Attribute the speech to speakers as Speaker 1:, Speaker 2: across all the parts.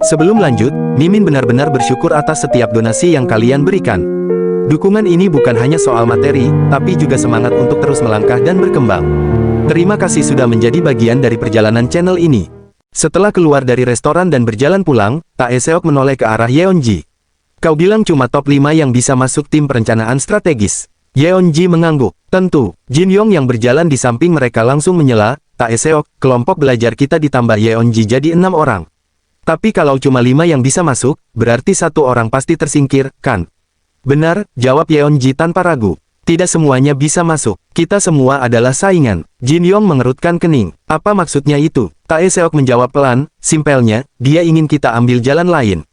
Speaker 1: Sebelum lanjut, Mimin benar-benar bersyukur atas setiap donasi yang kalian berikan. Dukungan ini bukan hanya soal materi, tapi juga semangat untuk terus melangkah dan berkembang. Terima kasih sudah menjadi bagian dari perjalanan channel ini. Setelah keluar dari restoran dan berjalan pulang, Taeseok menoleh ke arah Yeonji. Kau bilang cuma top 5 yang bisa masuk tim perencanaan strategis. Yeonji mengangguk. Tentu, Jin Yong yang berjalan di samping mereka langsung menyela, Taeseok, kelompok belajar kita ditambah Yeonji jadi 6 orang. Tapi kalau cuma 5 yang bisa masuk, berarti 1 orang pasti tersingkir, kan? Benar, jawab Yeonji tanpa ragu. Tidak semuanya bisa masuk. Kita semua adalah saingan. Jin Yong mengerutkan kening. Apa maksudnya itu? Taeseok menjawab pelan, simpelnya, dia ingin kita ambil jalan lain.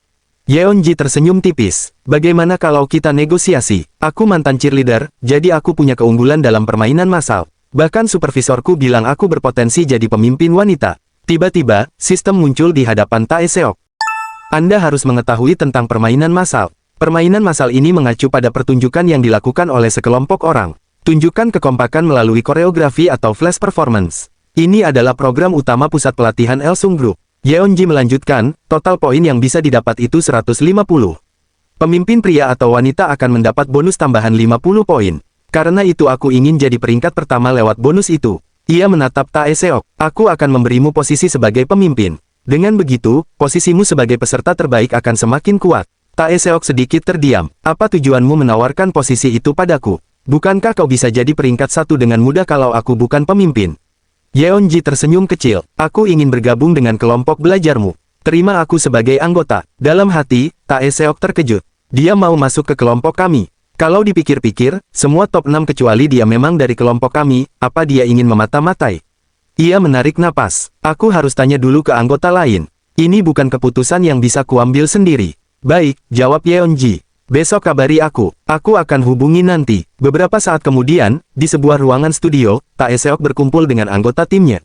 Speaker 1: Yeonji tersenyum tipis. Bagaimana kalau kita negosiasi? Aku mantan cheerleader, jadi aku punya keunggulan dalam permainan massal. Bahkan supervisorku bilang aku berpotensi jadi pemimpin wanita. Tiba-tiba, sistem muncul di hadapan Taeseok. Anda harus mengetahui tentang permainan massal. Permainan massal ini mengacu pada pertunjukan yang dilakukan oleh sekelompok orang. Tunjukkan kekompakan melalui koreografi atau flash performance. Ini adalah program utama pusat pelatihan Elsung Group. Yeonji melanjutkan, total poin yang bisa didapat itu 150. Pemimpin pria atau wanita akan mendapat bonus tambahan 50 poin. Karena itu aku ingin jadi peringkat pertama lewat bonus itu. Ia menatap Taeseok. Aku akan memberimu posisi sebagai pemimpin. Dengan begitu, posisimu sebagai peserta terbaik akan semakin kuat. Taeseok sedikit terdiam. Apa tujuanmu menawarkan posisi itu padaku? Bukankah kau bisa jadi peringkat 1 dengan mudah kalau aku bukan pemimpin? Yeonji tersenyum kecil. Aku ingin bergabung dengan kelompok belajarmu. Terima aku sebagai anggota. Dalam hati, Taeseok terkejut. Dia mau masuk ke kelompok kami. Kalau dipikir-pikir, semua top 6 kecuali dia memang dari kelompok kami, apa dia ingin memata-matai? Ia menarik napas. Aku harus tanya dulu ke anggota lain. Ini bukan keputusan yang bisa kuambil sendiri. Baik, jawab Yeonji. Besok kabari aku akan hubungi nanti. Beberapa saat kemudian, di sebuah ruangan studio, Taeseok berkumpul dengan anggota timnya.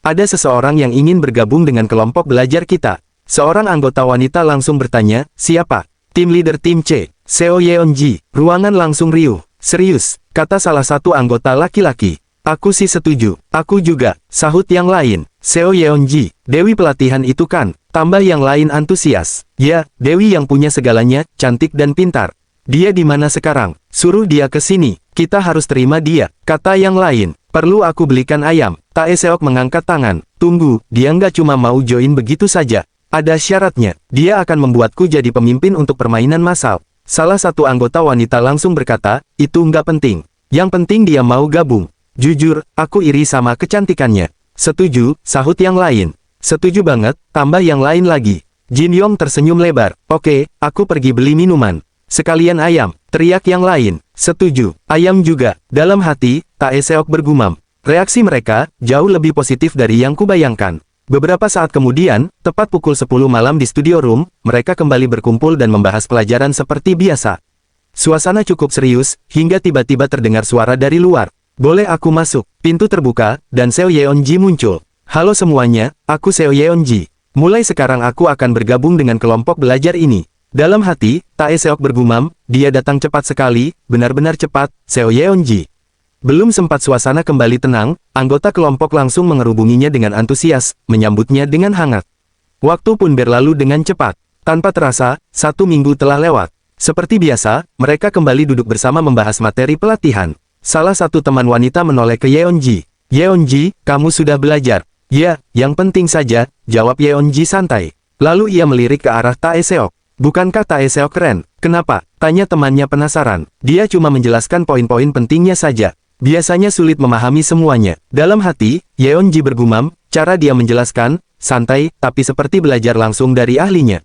Speaker 1: Ada seseorang yang ingin bergabung dengan kelompok belajar kita. Seorang anggota wanita langsung bertanya, siapa? Tim leader tim C. Seo Yeonji. Ruangan langsung riuh. Serius, kata salah satu anggota laki-laki. Aku sih setuju. Aku juga, sahut yang lain. Seo Yeonji, Dewi pelatihan itu kan? Tambah yang lain antusias. Ya, Dewi yang punya segalanya, cantik dan pintar. Dia di mana sekarang? Suruh dia ke sini. Kita harus terima dia. Kata yang lain. Perlu aku belikan ayam? Taeseok mengangkat tangan. Tunggu, dia nggak cuma mau join begitu saja. Ada syaratnya. Dia akan membuatku jadi pemimpin untuk permainan massal. Salah satu anggota wanita langsung berkata, itu nggak penting. Yang penting dia mau gabung. Jujur, aku iri sama kecantikannya. Setuju, sahut yang lain. Setuju banget, tambah yang lain lagi. Jin Yong tersenyum lebar. Oke, aku pergi beli minuman. Sekalian ayam, teriak yang lain. Setuju, ayam juga. Dalam hati, Taeseok bergumam. Reaksi mereka, jauh lebih positif dari yang kubayangkan. Beberapa saat kemudian, tepat pukul 10 malam di studio room, mereka kembali berkumpul dan membahas pelajaran seperti biasa. Suasana cukup serius, hingga tiba-tiba terdengar suara dari luar. Boleh aku masuk? Pintu terbuka, dan Seo Yeonji muncul. Halo semuanya, aku Seo Yeonji. Mulai sekarang aku akan bergabung dengan kelompok belajar ini. Dalam hati, Taeseok bergumam, dia datang cepat sekali, benar-benar cepat, Seo Yeonji. Belum sempat suasana kembali tenang, anggota kelompok langsung mengerubunginya dengan antusias, menyambutnya dengan hangat. Waktu pun berlalu dengan cepat. Tanpa terasa, 1 minggu telah lewat. Seperti biasa, mereka kembali duduk bersama membahas materi pelatihan. Salah satu teman wanita menoleh ke Yeonji. Yeonji, kamu sudah belajar? Ya, yang penting saja, jawab Yeonji santai. Lalu ia melirik ke arah Taeseok. Bukankah Taeseok keren? Kenapa? Tanya temannya penasaran. Dia cuma menjelaskan poin-poin pentingnya saja. Biasanya sulit memahami semuanya. Dalam hati, Yeonji bergumam, cara dia menjelaskan, santai, tapi seperti belajar langsung dari ahlinya.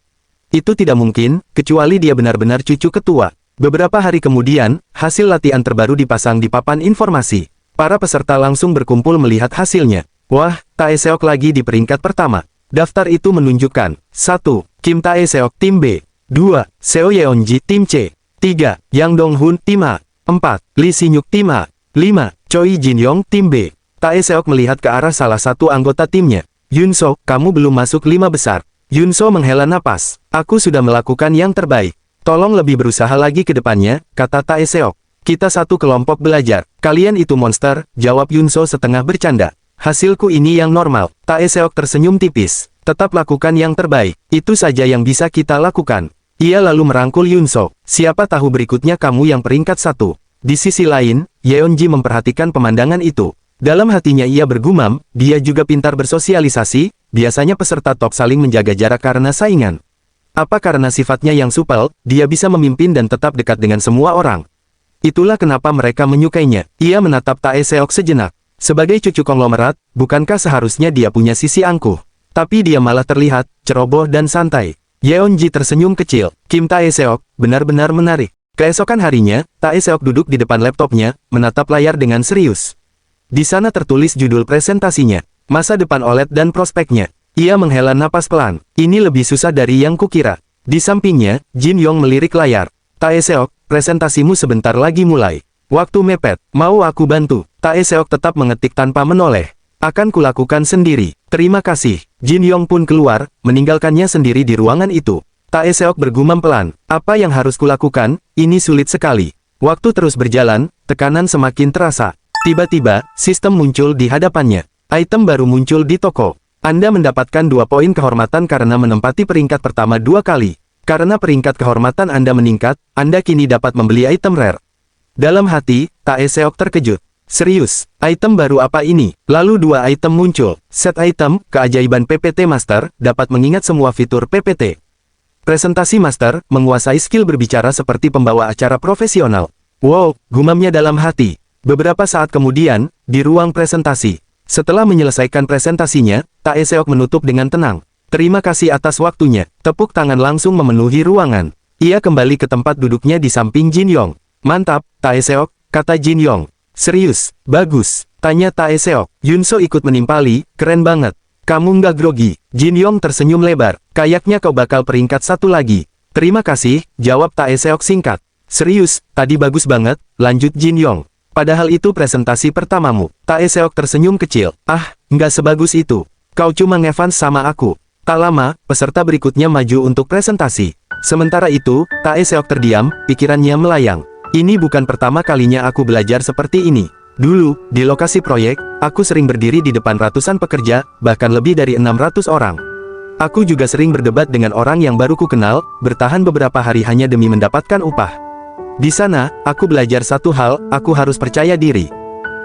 Speaker 1: Itu tidak mungkin, kecuali dia benar-benar cucu ketua. Beberapa hari kemudian, hasil latihan terbaru dipasang di papan informasi. Para peserta langsung berkumpul melihat hasilnya. Wah, Taeseok lagi di peringkat pertama. Daftar itu menunjukkan, 1. Kim Taeseok tim B. 2. Seo Yeonji tim C. 3. Yang Donghun tim A. 4. Lee Sinyuk tim A. 5. Choi Jin Yong tim B. Taeseok melihat ke arah salah satu anggota timnya. Yunso, kamu belum masuk 5 besar. Yunso menghela napas. Aku sudah melakukan yang terbaik. Tolong lebih berusaha lagi ke depannya, kata Taeseok. Kita satu kelompok belajar. Kalian itu monster, jawab Yunso setengah bercanda. Hasilku ini yang normal. Taeseok tersenyum tipis. Tetap lakukan yang terbaik. Itu saja yang bisa kita lakukan. Ia lalu merangkul Yunso. Siapa tahu berikutnya kamu yang peringkat 1. Di sisi lain, Yeonji memperhatikan pemandangan itu. Dalam hatinya ia bergumam, dia juga pintar bersosialisasi, biasanya peserta top saling menjaga jarak karena saingan. Apa karena sifatnya yang supel, dia bisa memimpin dan tetap dekat dengan semua orang. Itulah kenapa mereka menyukainya. Ia menatap Tae Seok sejenak. Sebagai cucu konglomerat, bukankah seharusnya dia punya sisi angkuh? Tapi dia malah terlihat ceroboh dan santai. Yeonji tersenyum kecil. Kim Tae Seok, benar-benar menarik. Keesokan harinya, Tae Seok duduk di depan laptopnya, menatap layar dengan serius. Di sana tertulis judul presentasinya, masa depan OLED dan prospeknya. Ia menghela napas pelan. Ini lebih susah dari yang kukira. Di sampingnya, Jin Yong melirik layar. Tae Seok, presentasimu sebentar lagi mulai. Waktu mepet, mau aku bantu? Tae Seok tetap mengetik tanpa menoleh. Akan kulakukan sendiri. Terima kasih. Jin Yong pun keluar, meninggalkannya sendiri di ruangan itu. Tae Seok bergumam pelan. Apa yang harus kulakukan? Ini sulit sekali. Waktu terus berjalan, tekanan semakin terasa. Tiba-tiba, sistem muncul di hadapannya. Item baru muncul di toko. Anda mendapatkan 2 poin kehormatan karena menempati peringkat pertama 2 kali. Karena peringkat kehormatan Anda meningkat, Anda kini dapat membeli item rare. Dalam hati, Tae Seok terkejut. Serius, item baru apa ini? Lalu 2 item muncul. Set item, keajaiban PPT Master, dapat mengingat semua fitur PPT. Presentasi Master, menguasai skill berbicara seperti pembawa acara profesional. Wow, gumamnya dalam hati. Beberapa saat kemudian, di ruang presentasi. Setelah menyelesaikan presentasinya, Tae Seok menutup dengan tenang. Terima kasih atas waktunya. Tepuk tangan langsung memenuhi ruangan. Ia kembali ke tempat duduknya di samping Jin Yong. Mantap, Tae Seok, kata Jin Yong. Serius, bagus, tanya Tae Seok. Yunso ikut menimpali, keren banget. Kamu nggak grogi? Jin Yong tersenyum lebar. Kayaknya kau bakal peringkat 1 lagi. Terima kasih, jawab Tae Seok singkat. Serius, tadi bagus banget, lanjut Jin Yong. Padahal itu presentasi pertamamu. Tae Seok tersenyum kecil. Ah, nggak sebagus itu. Kau cuma ngefans sama aku. Tak lama, peserta berikutnya maju untuk presentasi. Sementara itu, Tae Seok terdiam, pikirannya melayang. Ini bukan pertama kalinya aku belajar seperti ini. Dulu, di lokasi proyek, aku sering berdiri di depan ratusan pekerja, bahkan lebih dari 600 orang. Aku juga sering berdebat dengan orang yang baru ku kenal, bertahan beberapa hari hanya demi mendapatkan upah. Di sana, aku belajar satu hal, aku harus percaya diri.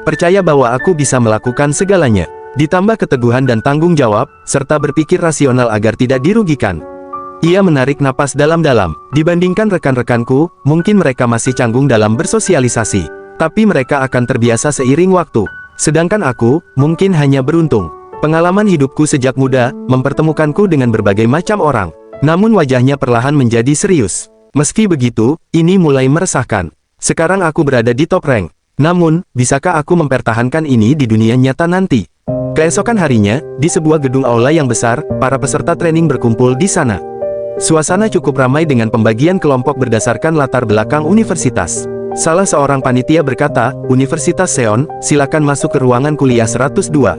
Speaker 1: Percaya bahwa aku bisa melakukan segalanya. Ditambah keteguhan dan tanggung jawab, serta berpikir rasional agar tidak dirugikan. Ia menarik napas dalam-dalam. Dibandingkan rekan-rekanku, mungkin mereka masih canggung dalam bersosialisasi. Tapi mereka akan terbiasa seiring waktu. Sedangkan aku, mungkin hanya beruntung. Pengalaman hidupku sejak muda, mempertemukanku dengan berbagai macam orang. Namun wajahnya perlahan menjadi serius. Meski begitu, ini mulai meresahkan. Sekarang aku berada di top rank. Namun, bisakah aku mempertahankan ini di dunia nyata nanti? Keesokan harinya, di sebuah gedung aula yang besar, para peserta training berkumpul di sana. Suasana cukup ramai dengan pembagian kelompok berdasarkan latar belakang universitas. Salah seorang panitia berkata, Universitas Seon, silakan masuk ke ruangan kuliah 102.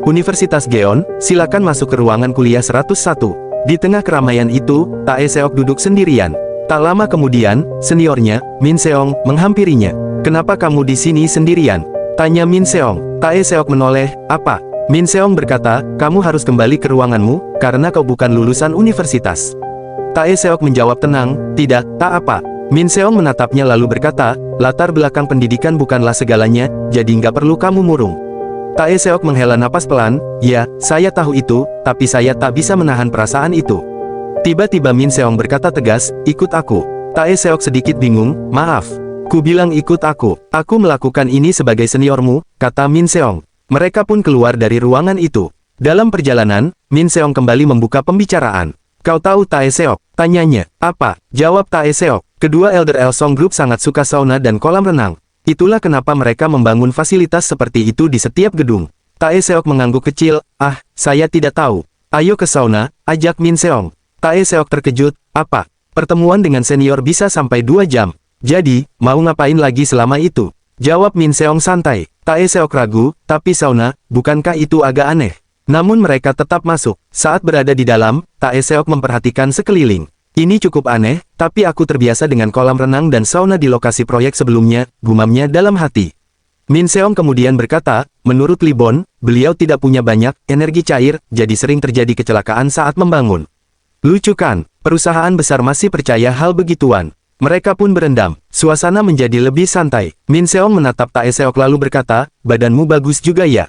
Speaker 1: Universitas Geon, silakan masuk ke ruangan kuliah 101. Di tengah keramaian itu, Tae Seok duduk sendirian. Tak lama kemudian, seniornya, Min Seong, menghampirinya. Kenapa kamu di sini sendirian? Tanya Min Seong. Tae Seok menoleh, apa? Min Seong berkata, kamu harus kembali ke ruanganmu, karena kau bukan lulusan universitas. Tae Seok menjawab tenang, tidak, tak apa. Min Seong menatapnya lalu berkata, latar belakang pendidikan bukanlah segalanya, jadi nggak perlu kamu murung. Tae Seok menghela napas pelan, ya, saya tahu itu, tapi saya tak bisa menahan perasaan itu. Tiba-tiba Min Seong berkata tegas, ikut aku. Tae Seok sedikit bingung, maaf. Ku bilang ikut aku melakukan ini sebagai seniormu, kata Min Seong. Mereka pun keluar dari ruangan itu. Dalam perjalanan, Min Seong kembali membuka pembicaraan. Kau tahu Tae Seok? Tanyanya. Apa? Jawab Tae Seok. Kedua Elder Elsong Group sangat suka sauna dan kolam renang. Itulah kenapa mereka membangun fasilitas seperti itu di setiap gedung. Tae Seok mengangguk kecil, saya tidak tahu. Ayo ke sauna, ajak Min Seong. Tae Seok terkejut, apa? Pertemuan dengan senior bisa sampai 2 jam. Jadi, mau ngapain lagi selama itu? Jawab Min Seong santai. Tae Seok ragu, tapi sauna, bukankah itu agak aneh? Namun mereka tetap masuk. Saat berada di dalam, Tae Seok memperhatikan sekeliling. Ini cukup aneh, tapi aku terbiasa dengan kolam renang dan sauna di lokasi proyek sebelumnya, gumamnya dalam hati. Min Seong kemudian berkata, menurut Li Bon, beliau tidak punya banyak energi cair, jadi sering terjadi kecelakaan saat membangun. Lucu kan, perusahaan besar masih percaya hal begituan. Mereka pun berendam, suasana menjadi lebih santai. Min Seong menatap Tae Seok lalu berkata, badanmu bagus juga ya.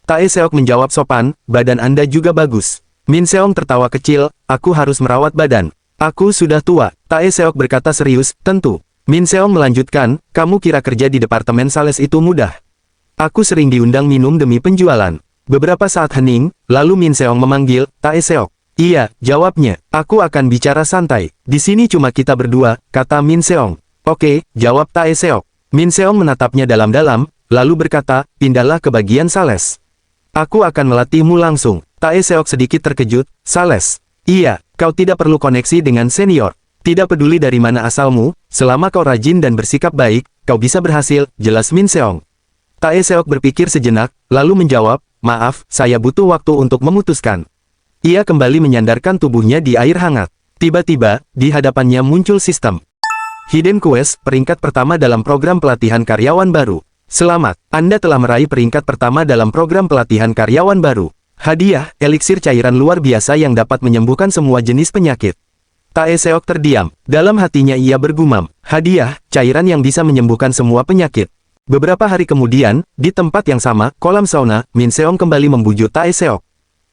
Speaker 1: Tae Seok menjawab sopan, badan Anda juga bagus. Min Seong tertawa kecil, aku harus merawat badan. Aku sudah tua. Tae Seok berkata serius, tentu. Min Seong melanjutkan, kamu kira kerja di departemen sales itu mudah? Aku sering diundang minum demi penjualan. Beberapa saat hening, lalu Min Seong memanggil, Tae Seok. Iya, jawabnya, aku akan bicara santai. Di sini cuma kita berdua, kata Min Seong. Oke, jawab Tae Seok. Min Seong menatapnya dalam-dalam, lalu berkata, pindahlah ke bagian sales. Aku akan melatihmu langsung. Tae Seok sedikit terkejut, sales. Iya, kau tidak perlu koneksi dengan senior. Tidak peduli dari mana asalmu, selama kau rajin dan bersikap baik, kau bisa berhasil, jelas Min Seong. Tae Seok berpikir sejenak, lalu menjawab, maaf, saya butuh waktu untuk memutuskan. Ia kembali menyandarkan tubuhnya di air hangat. Tiba-tiba, di hadapannya muncul sistem. Hidden Quest, peringkat pertama dalam program pelatihan karyawan baru. Selamat, Anda telah meraih peringkat pertama dalam program pelatihan karyawan baru. Hadiah, eliksir cairan luar biasa yang dapat menyembuhkan semua jenis penyakit. Tae Seok terdiam. Dalam hatinya ia bergumam, hadiah, cairan yang bisa menyembuhkan semua penyakit. Beberapa hari kemudian, di tempat yang sama, kolam sauna, Min Seong kembali membujuk Tae Seok.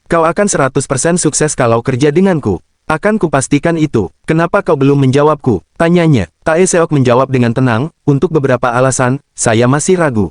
Speaker 1: Kau akan 100% sukses kalau kerja denganku. Akan kupastikan itu. Kenapa kau belum menjawabku? Tanyanya. Tae Seok menjawab dengan tenang, untuk beberapa alasan, saya masih ragu.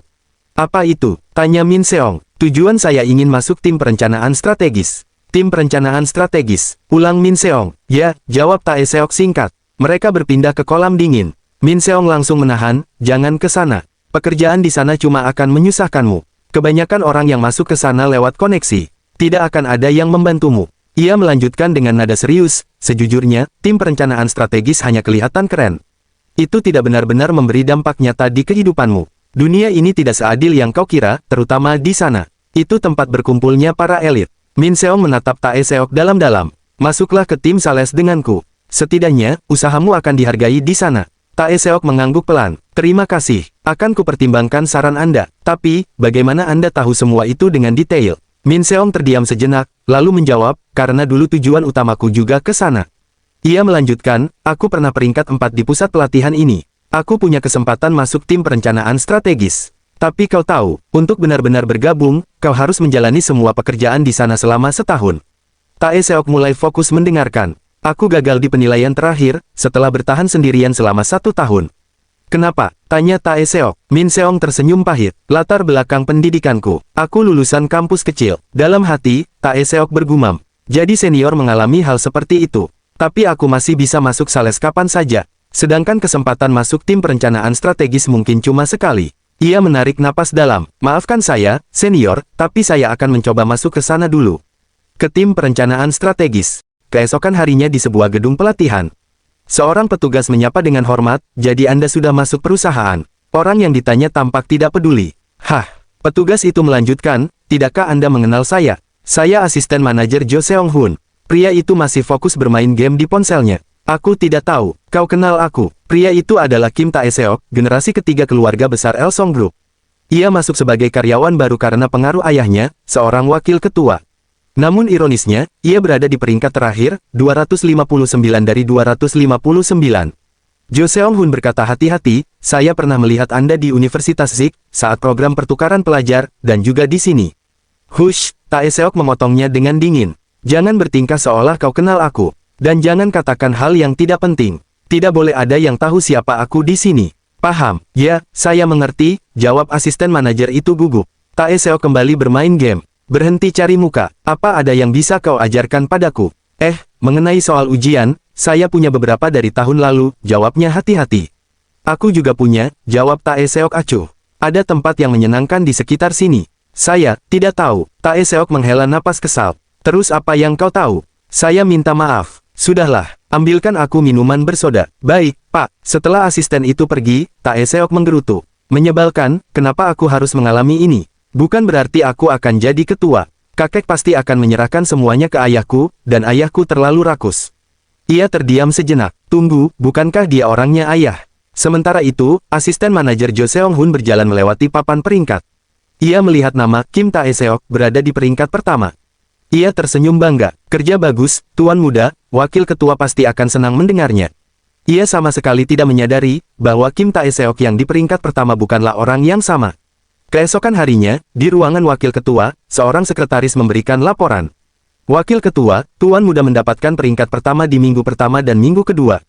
Speaker 1: Apa itu? Tanya Min Seong. Tujuan saya ingin masuk tim perencanaan strategis. Tim perencanaan strategis, ulang Min Seong. Ya, jawab Tae Seok singkat. Mereka berpindah ke kolam dingin. Min Seong langsung menahan, jangan ke sana. Pekerjaan di sana cuma akan menyusahkanmu. Kebanyakan orang yang masuk ke sana lewat koneksi. Tidak akan ada yang membantumu. Ia melanjutkan dengan nada serius, sejujurnya, tim perencanaan strategis hanya kelihatan keren. Itu tidak benar-benar memberi dampak nyata di kehidupanmu. Dunia ini tidak seadil yang kau kira, terutama di sana. Itu tempat berkumpulnya para elit. Min Seong menatap Tae Seok dalam-dalam. Masuklah ke tim sales denganku. Setidaknya, usahamu akan dihargai di sana. Tae Seok mengangguk pelan. Terima kasih. Akan kupertimbangkan saran Anda. Tapi, bagaimana Anda tahu semua itu dengan detail? Min Seong terdiam sejenak, lalu menjawab, karena dulu tujuan utamaku juga ke sana. Ia melanjutkan, aku pernah peringkat 4 di pusat pelatihan ini. Aku punya kesempatan masuk tim perencanaan strategis. Tapi kau tahu, untuk benar-benar bergabung, kau harus menjalani semua pekerjaan di sana selama setahun. Tae Seok mulai fokus mendengarkan. Aku gagal di penilaian terakhir, setelah bertahan sendirian selama 1 tahun. Kenapa? Tanya Tae Seok. Min Seong tersenyum pahit. Latar belakang pendidikanku. Aku lulusan kampus kecil. Dalam hati, Tae Seok bergumam. Jadi senior mengalami hal seperti itu. Tapi aku masih bisa masuk sales kapan saja. Sedangkan kesempatan masuk tim perencanaan strategis mungkin cuma sekali. Ia menarik napas dalam. Maafkan saya, senior, tapi saya akan mencoba masuk ke sana dulu. Ke tim perencanaan strategis. Keesokan harinya di sebuah gedung pelatihan. Seorang petugas menyapa dengan hormat, jadi Anda sudah masuk perusahaan. Orang yang ditanya tampak tidak peduli. Hah, petugas itu melanjutkan, tidakkah Anda mengenal saya? Saya asisten manajer Jo Seong Hun. Pria itu masih fokus bermain game di ponselnya. Aku tidak tahu, kau kenal aku. Pria itu adalah Kim Tae Seok, generasi ketiga keluarga besar Elsong Group. Ia masuk sebagai karyawan baru karena pengaruh ayahnya, seorang wakil ketua. Namun ironisnya, ia berada di peringkat terakhir, 259 dari 259. Jo Seong Hun berkata hati-hati, saya pernah melihat Anda di Universitas Zik, saat program pertukaran pelajar, dan juga di sini. Hush, Tae Seok memotongnya dengan dingin. Jangan bertingkah seolah kau kenal aku. Dan jangan katakan hal yang tidak penting. Tidak boleh ada yang tahu siapa aku di sini. Paham? Ya, saya mengerti, jawab asisten manajer itu gugup. Tae Seok kembali bermain game. Berhenti cari muka. Apa ada yang bisa kau ajarkan padaku? Mengenai soal ujian, saya punya beberapa dari tahun lalu, jawabnya hati-hati. Aku juga punya, jawab Tae Seok acuh. Ada tempat yang menyenangkan di sekitar sini. Saya tidak tahu. Tae Seok menghela napas kesal. Terus apa yang kau tahu? Saya minta maaf. Sudahlah, ambilkan aku minuman bersoda. Baik, Pak. Setelah asisten itu pergi, Tae Seok menggerutu. Menyebalkan, kenapa aku harus mengalami ini? Bukan berarti aku akan jadi ketua. Kakek pasti akan menyerahkan semuanya ke ayahku, dan ayahku terlalu rakus. Ia terdiam sejenak. Tunggu, bukankah dia orangnya ayah? Sementara itu, asisten manajer Jo Seong-hun berjalan melewati papan peringkat. Ia melihat nama Kim Tae-seok berada di peringkat pertama. Ia tersenyum bangga. Kerja bagus, Tuan Muda, wakil ketua pasti akan senang mendengarnya. Ia sama sekali tidak menyadari bahwa Kim Tae-seok yang di peringkat pertama bukanlah orang yang sama. Keesokan harinya, di ruangan wakil ketua, seorang sekretaris memberikan laporan. Wakil ketua, Tuan Muda mendapatkan peringkat pertama di minggu pertama dan minggu kedua.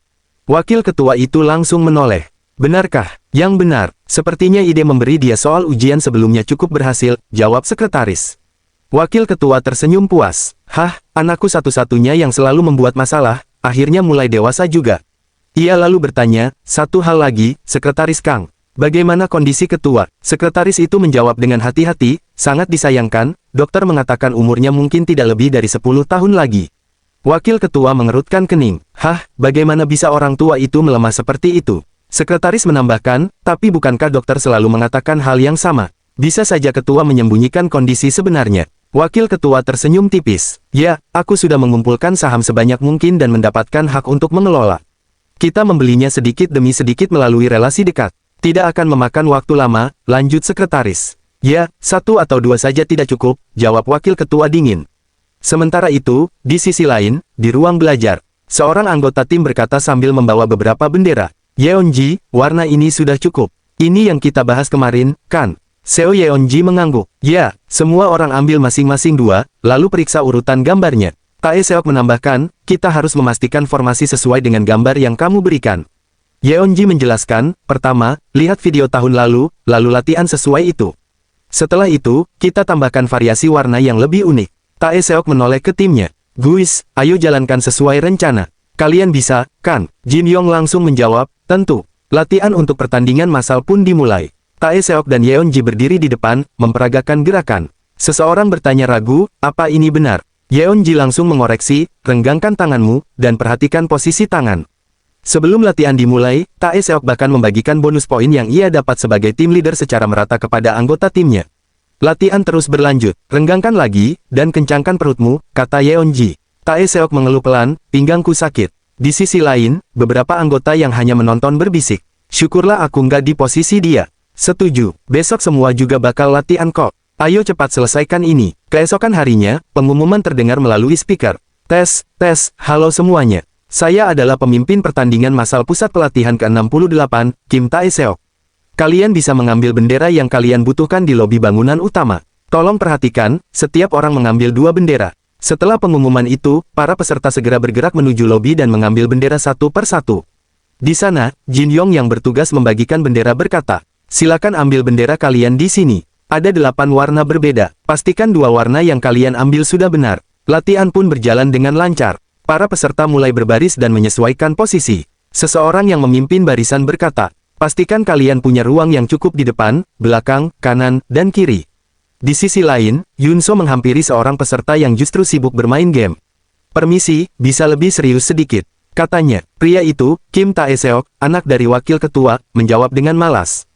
Speaker 1: Wakil ketua itu langsung menoleh. Benarkah? Yang benar. Sepertinya ide memberi dia soal ujian sebelumnya cukup berhasil, jawab sekretaris. Wakil ketua tersenyum puas. Hah, anakku satu-satunya yang selalu membuat masalah, akhirnya mulai dewasa juga. Ia lalu bertanya, satu hal lagi, Sekretaris Kang. Bagaimana kondisi ketua? Sekretaris itu menjawab dengan hati-hati, sangat disayangkan, dokter mengatakan umurnya mungkin tidak lebih dari 10 tahun lagi. Wakil ketua mengerutkan kening. Hah, bagaimana bisa orang tua itu melemah seperti itu? Sekretaris menambahkan, tapi bukankah dokter selalu mengatakan hal yang sama? Bisa saja ketua menyembunyikan kondisi sebenarnya. Wakil ketua tersenyum tipis. Ya, aku sudah mengumpulkan saham sebanyak mungkin dan mendapatkan hak untuk mengelola. Kita membelinya sedikit demi sedikit melalui relasi dekat. Tidak akan memakan waktu lama, lanjut sekretaris. Ya, 1 atau 2 saja tidak cukup, jawab wakil ketua dingin. Sementara itu, di sisi lain, di ruang belajar, seorang anggota tim berkata sambil membawa beberapa bendera. Yeonji, warna ini sudah cukup. Ini yang kita bahas kemarin, kan? Seo Yeonji mengangguk. Ya, semua orang ambil masing-masing 2, lalu periksa urutan gambarnya. Tae-seok menambahkan, kita harus memastikan formasi sesuai dengan gambar yang kamu berikan. Yeonji menjelaskan, pertama, lihat video tahun lalu latihan sesuai itu. Setelah itu, kita tambahkan variasi warna yang lebih unik. Tae-seok menoleh ke timnya. Guys, ayo jalankan sesuai rencana. Kalian bisa, kan? Jin Yong langsung menjawab, tentu. Latihan untuk pertandingan massal pun dimulai. Tae-seok dan Yeonji berdiri di depan, memperagakan gerakan. Seseorang bertanya ragu, apa ini benar? Yeonji langsung mengoreksi, renggangkan tanganmu, dan perhatikan posisi tangan. Sebelum latihan dimulai, Tae-seok bahkan membagikan bonus poin yang ia dapat sebagai tim leader secara merata kepada anggota timnya. Latihan terus berlanjut, renggangkan lagi, dan kencangkan perutmu, kata Yeonji. Tae-seok mengeluh pelan, pinggangku sakit. Di sisi lain, beberapa anggota yang hanya menonton berbisik. Syukurlah aku nggak di posisi dia. Setuju, besok semua juga bakal latihan kok. Ayo cepat selesaikan ini. Keesokan harinya, pengumuman terdengar melalui speaker. Tes, halo semuanya. Saya adalah pemimpin pertandingan massal pusat pelatihan ke-68, Kim Tae-seok. Kalian bisa mengambil bendera yang kalian butuhkan di lobi bangunan utama. Tolong perhatikan, setiap orang mengambil 2 bendera. Setelah pengumuman itu, para peserta segera bergerak menuju lobi dan mengambil bendera satu per satu. Di sana, Jin Yong yang bertugas membagikan bendera berkata, silakan ambil bendera kalian di sini. Ada 8 warna berbeda. Pastikan 2 warna yang kalian ambil sudah benar. Latihan pun berjalan dengan lancar. Para peserta mulai berbaris dan menyesuaikan posisi. Seseorang yang memimpin barisan berkata, pastikan kalian punya ruang yang cukup di depan, belakang, kanan, dan kiri. Di sisi lain, Yunso menghampiri seorang peserta yang justru sibuk bermain game. Permisi, bisa lebih serius sedikit. Katanya, pria itu, Kim Tae-seok, anak dari wakil ketua, menjawab dengan malas.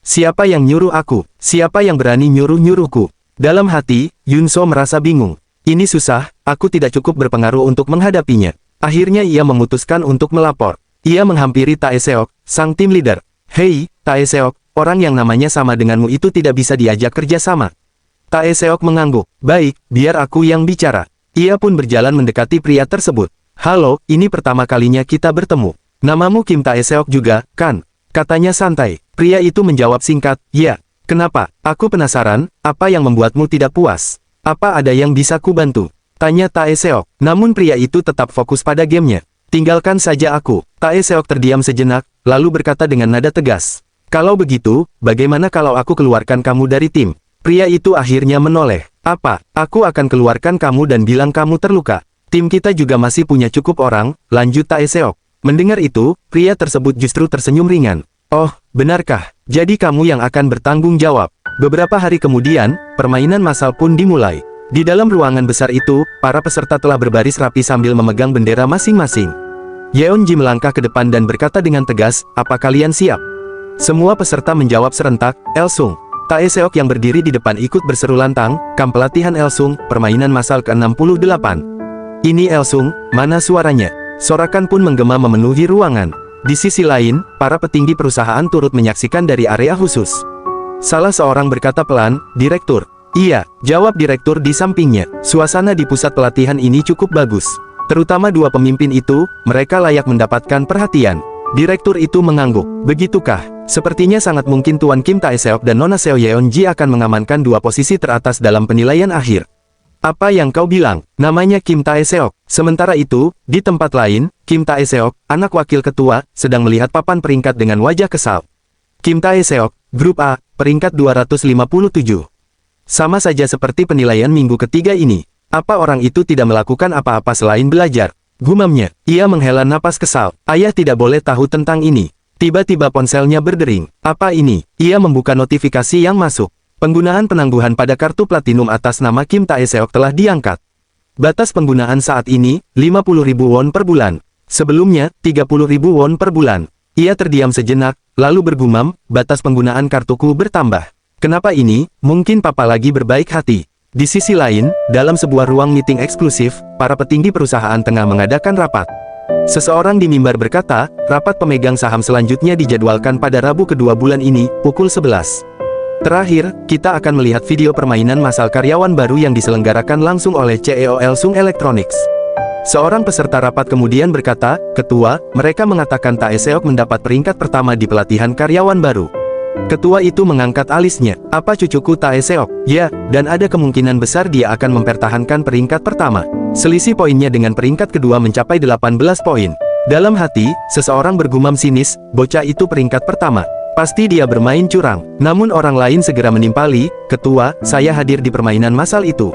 Speaker 1: Siapa yang nyuruh aku? Siapa yang berani nyuruh-nyuruhku? Dalam hati, Yunso merasa bingung. Ini susah, aku tidak cukup berpengaruh untuk menghadapinya. Akhirnya ia memutuskan untuk melapor. Ia menghampiri Tae-seok, sang tim leader. Hei, Tae-seok, orang yang namanya sama denganmu itu tidak bisa diajak kerja sama. Tae-seok mengangguk. Baik, biar aku yang bicara. Ia pun berjalan mendekati pria tersebut. Halo, ini pertama kalinya kita bertemu. Namamu Kim Tae-seok juga, kan? Katanya santai. Pria itu menjawab singkat, ya. Kenapa? Aku penasaran, apa yang membuatmu tidak puas? Apa ada yang bisa kubantu? Tanya Tae-seok. Namun pria itu tetap fokus pada gamenya. Tinggalkan saja aku. Tae-seok terdiam sejenak, lalu berkata dengan nada tegas. Kalau begitu, bagaimana kalau aku keluarkan kamu dari tim? Pria itu akhirnya menoleh. Apa? Aku akan keluarkan kamu dan bilang kamu terluka. Tim kita juga masih punya cukup orang, lanjut Tae-seok. Mendengar itu, pria tersebut justru tersenyum ringan. Oh, benarkah? Jadi kamu yang akan bertanggung jawab. Beberapa hari kemudian, permainan massal pun dimulai. Di dalam ruangan besar itu, para peserta telah berbaris rapi sambil memegang bendera masing-masing. Yeonji melangkah ke depan dan berkata dengan tegas, apa kalian siap? Semua peserta menjawab serentak, Elsung. Tae-seok yang berdiri di depan ikut berseru lantang, kamp pelatihan Elsung, permainan massal ke-68. Ini Elsung, mana suaranya? Sorakan pun menggema memenuhi ruangan. Di sisi lain, para petinggi perusahaan turut menyaksikan dari area khusus. Salah seorang berkata pelan, "Direktur." "Iya," jawab direktur di sampingnya. Suasana di pusat pelatihan ini cukup bagus. Terutama dua pemimpin itu, mereka layak mendapatkan perhatian. Direktur itu mengangguk. "Begitukah? Sepertinya sangat mungkin Tuan Kim Taeseok dan Nona Seo Yeon-ji akan mengamankan dua posisi teratas dalam penilaian akhir." "Apa yang kau bilang?" "Namanya Kim Taeseok." Sementara itu, di tempat lain, Kim Taeseok, anak wakil ketua, sedang melihat papan peringkat dengan wajah kesal. Kim Taeseok, Grup A, peringkat 257. Sama saja seperti penilaian minggu ketiga ini. Apa orang itu tidak melakukan apa-apa selain belajar? Gumamnya. Ia menghela napas kesal. Ayah tidak boleh tahu tentang ini. Tiba-tiba ponselnya berdering. Apa ini? Ia membuka notifikasi yang masuk. Penggunaan penangguhan pada kartu platinum atas nama Kim Taeseok telah diangkat. Batas penggunaan saat ini, 50.000 won per bulan. Sebelumnya, 30.000 won per bulan. Ia terdiam sejenak, lalu bergumam, batas penggunaan kartuku bertambah. Kenapa ini? Mungkin papa lagi berbaik hati. Di sisi lain, dalam sebuah ruang meeting eksklusif, para petinggi perusahaan tengah mengadakan rapat. Seseorang di mimbar berkata, rapat pemegang saham selanjutnya dijadwalkan pada Rabu kedua bulan ini, pukul 11. Terakhir, kita akan melihat video permainan massal karyawan baru yang diselenggarakan langsung oleh CEO Elsung Electronics. Seorang peserta rapat kemudian berkata, "Ketua, mereka mengatakan Taeseok mendapat peringkat pertama di pelatihan karyawan baru." Ketua itu mengangkat alisnya. "Apa cucuku Taeseok?" "Ya, dan ada kemungkinan besar dia akan mempertahankan peringkat pertama." Selisih poinnya dengan peringkat kedua mencapai 18 poin. Dalam hati, seseorang bergumam sinis, "Bocah itu peringkat pertama. Pasti dia bermain curang." Namun orang lain segera menimpali, "Ketua, saya hadir di permainan massal itu."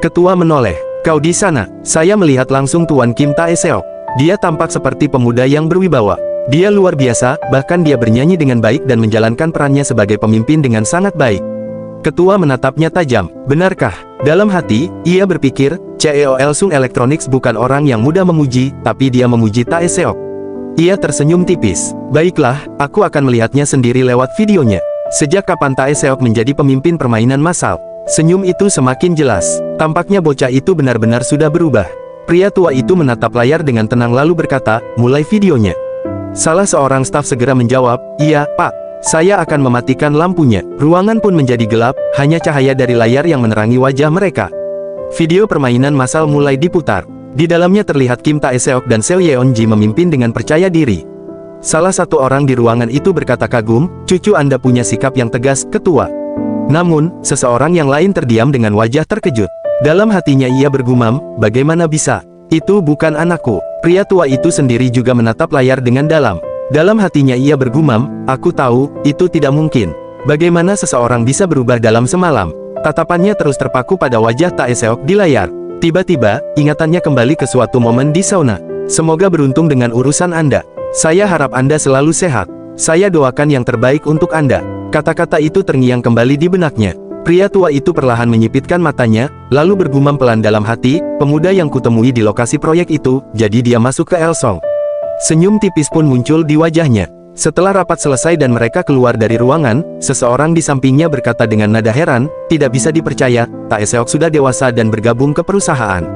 Speaker 1: Ketua menoleh. "Kau di sana." "Saya melihat langsung Tuan Kim Taeseok. Dia tampak seperti pemuda yang berwibawa. Dia luar biasa, bahkan dia bernyanyi dengan baik dan menjalankan perannya sebagai pemimpin dengan sangat baik." Ketua menatapnya tajam. "Benarkah?" Dalam hati, ia berpikir, CEO Elsung Electronics bukan orang yang mudah memuji, tapi dia memuji Taeseok. Ia tersenyum tipis. "Baiklah, aku akan melihatnya sendiri lewat videonya." Sejak kapan Taeseok menjadi pemimpin permainan massal? Senyum itu semakin jelas. Tampaknya bocah itu benar-benar sudah berubah. Pria tua itu menatap layar dengan tenang lalu berkata, "Mulai videonya." Salah seorang staf segera menjawab, "Iya, Pak. Saya akan mematikan lampunya." Ruangan pun menjadi gelap, hanya cahaya dari layar yang menerangi wajah mereka. Video permainan massal mulai diputar. Di dalamnya terlihat Kim Taeseok dan Seo Yeon-ji memimpin dengan percaya diri. Salah satu orang di ruangan itu berkata kagum, "Cucu Anda punya sikap yang tegas, Ketua." Namun, seseorang yang lain terdiam dengan wajah terkejut. Dalam hatinya ia bergumam, "Bagaimana bisa? Itu bukan anakku." Pria tua itu sendiri juga menatap layar dengan dalam. Dalam hatinya ia bergumam, "Aku tahu, itu tidak mungkin. Bagaimana seseorang bisa berubah dalam semalam?" Tatapannya terus terpaku pada wajah Taeseok di layar. Tiba-tiba, ingatannya kembali ke suatu momen di sauna. "Semoga beruntung dengan urusan Anda. Saya harap Anda selalu sehat. Saya doakan yang terbaik untuk Anda." Kata-kata itu terngiang kembali di benaknya. Pria tua itu perlahan menyipitkan matanya, lalu bergumam pelan dalam hati, "Pemuda yang kutemui di lokasi proyek itu, jadi dia masuk ke Elsong." Senyum tipis pun muncul di wajahnya. Setelah rapat selesai dan mereka keluar dari ruangan, seseorang di sampingnya berkata dengan nada heran, "Tidak bisa dipercaya, Taeseok sudah dewasa dan bergabung ke perusahaan.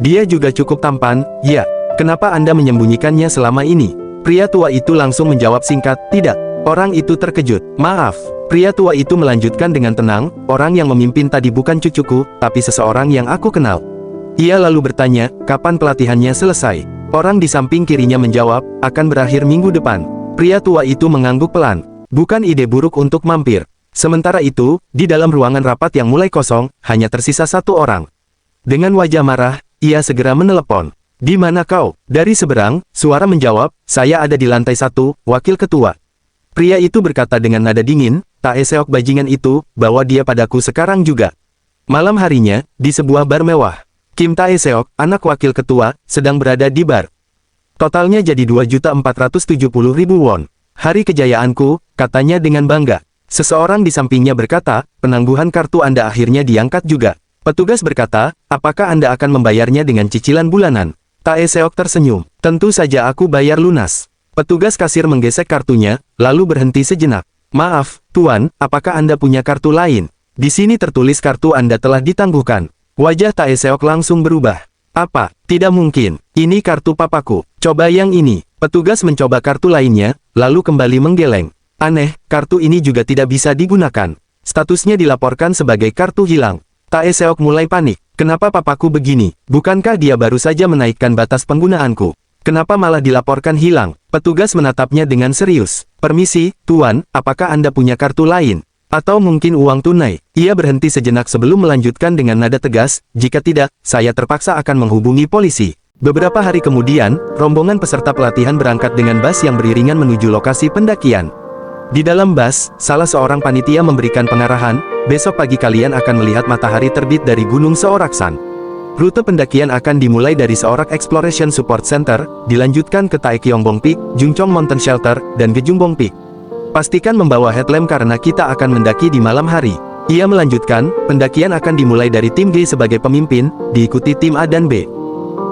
Speaker 1: Dia juga cukup tampan." "Ya, kenapa Anda menyembunyikannya selama ini?" Pria tua itu langsung menjawab singkat, "Tidak." Orang itu terkejut. "Maaf." Pria tua itu melanjutkan dengan tenang, "Orang yang memimpin tadi bukan cucuku, tapi seseorang yang aku kenal." Ia lalu bertanya, "Kapan pelatihannya selesai?" Orang di samping kirinya menjawab, "Akan berakhir minggu depan." Pria tua itu mengangguk pelan. Bukan ide buruk untuk mampir. Sementara itu, di dalam ruangan rapat yang mulai kosong, hanya tersisa satu orang. Dengan wajah marah, ia segera menelepon. "Di mana kau?" Dari seberang, suara menjawab, "Saya ada di lantai 1, Wakil Ketua." Pria itu berkata dengan nada dingin, "Taeseok bajingan itu, bawa dia padaku sekarang juga." Malam harinya, di sebuah bar mewah, Kim Taeseok, anak Wakil Ketua, sedang berada di bar. Totalnya jadi 2.470.000 won. "Hari kejayaanku," katanya dengan bangga. Seseorang di sampingnya berkata, "Penangguhan kartu Anda akhirnya diangkat juga." Petugas berkata, "Apakah Anda akan membayarnya dengan cicilan bulanan?" Taeseok tersenyum. "Tentu saja aku bayar lunas." Petugas kasir menggesek kartunya, lalu berhenti sejenak. "Maaf, Tuan, apakah Anda punya kartu lain? Di sini tertulis kartu Anda telah ditangguhkan." Wajah Taeseok langsung berubah. "Apa? Tidak mungkin. Ini kartu papaku. Coba yang ini." Petugas mencoba kartu lainnya, lalu kembali menggeleng. Aneh, kartu ini juga tidak bisa digunakan. Statusnya dilaporkan sebagai kartu hilang. Tae Seok mulai panik. Kenapa papaku begini? Bukankah dia baru saja menaikkan batas penggunaanku? Kenapa malah dilaporkan hilang? Petugas menatapnya dengan serius. Permisi, Tuan, apakah Anda punya kartu lain? Atau mungkin uang tunai? Ia berhenti sejenak sebelum melanjutkan dengan nada tegas, jika tidak, saya terpaksa akan menghubungi polisi. Beberapa hari kemudian, rombongan peserta pelatihan berangkat dengan bus yang beriringan menuju lokasi pendakian. Di dalam bus, salah seorang panitia memberikan pengarahan, besok pagi kalian akan melihat matahari terbit dari Gunung Seoraksan. Rute pendakian akan dimulai dari Seorak Exploration Support Center, dilanjutkan ke Taekyeongbong Peak, Jungchong Mountain Shelter, dan Gejungbong Peak. Pastikan membawa headlamp karena kita akan mendaki di malam hari. Ia melanjutkan, pendakian akan dimulai dari tim G sebagai pemimpin, diikuti tim A dan B.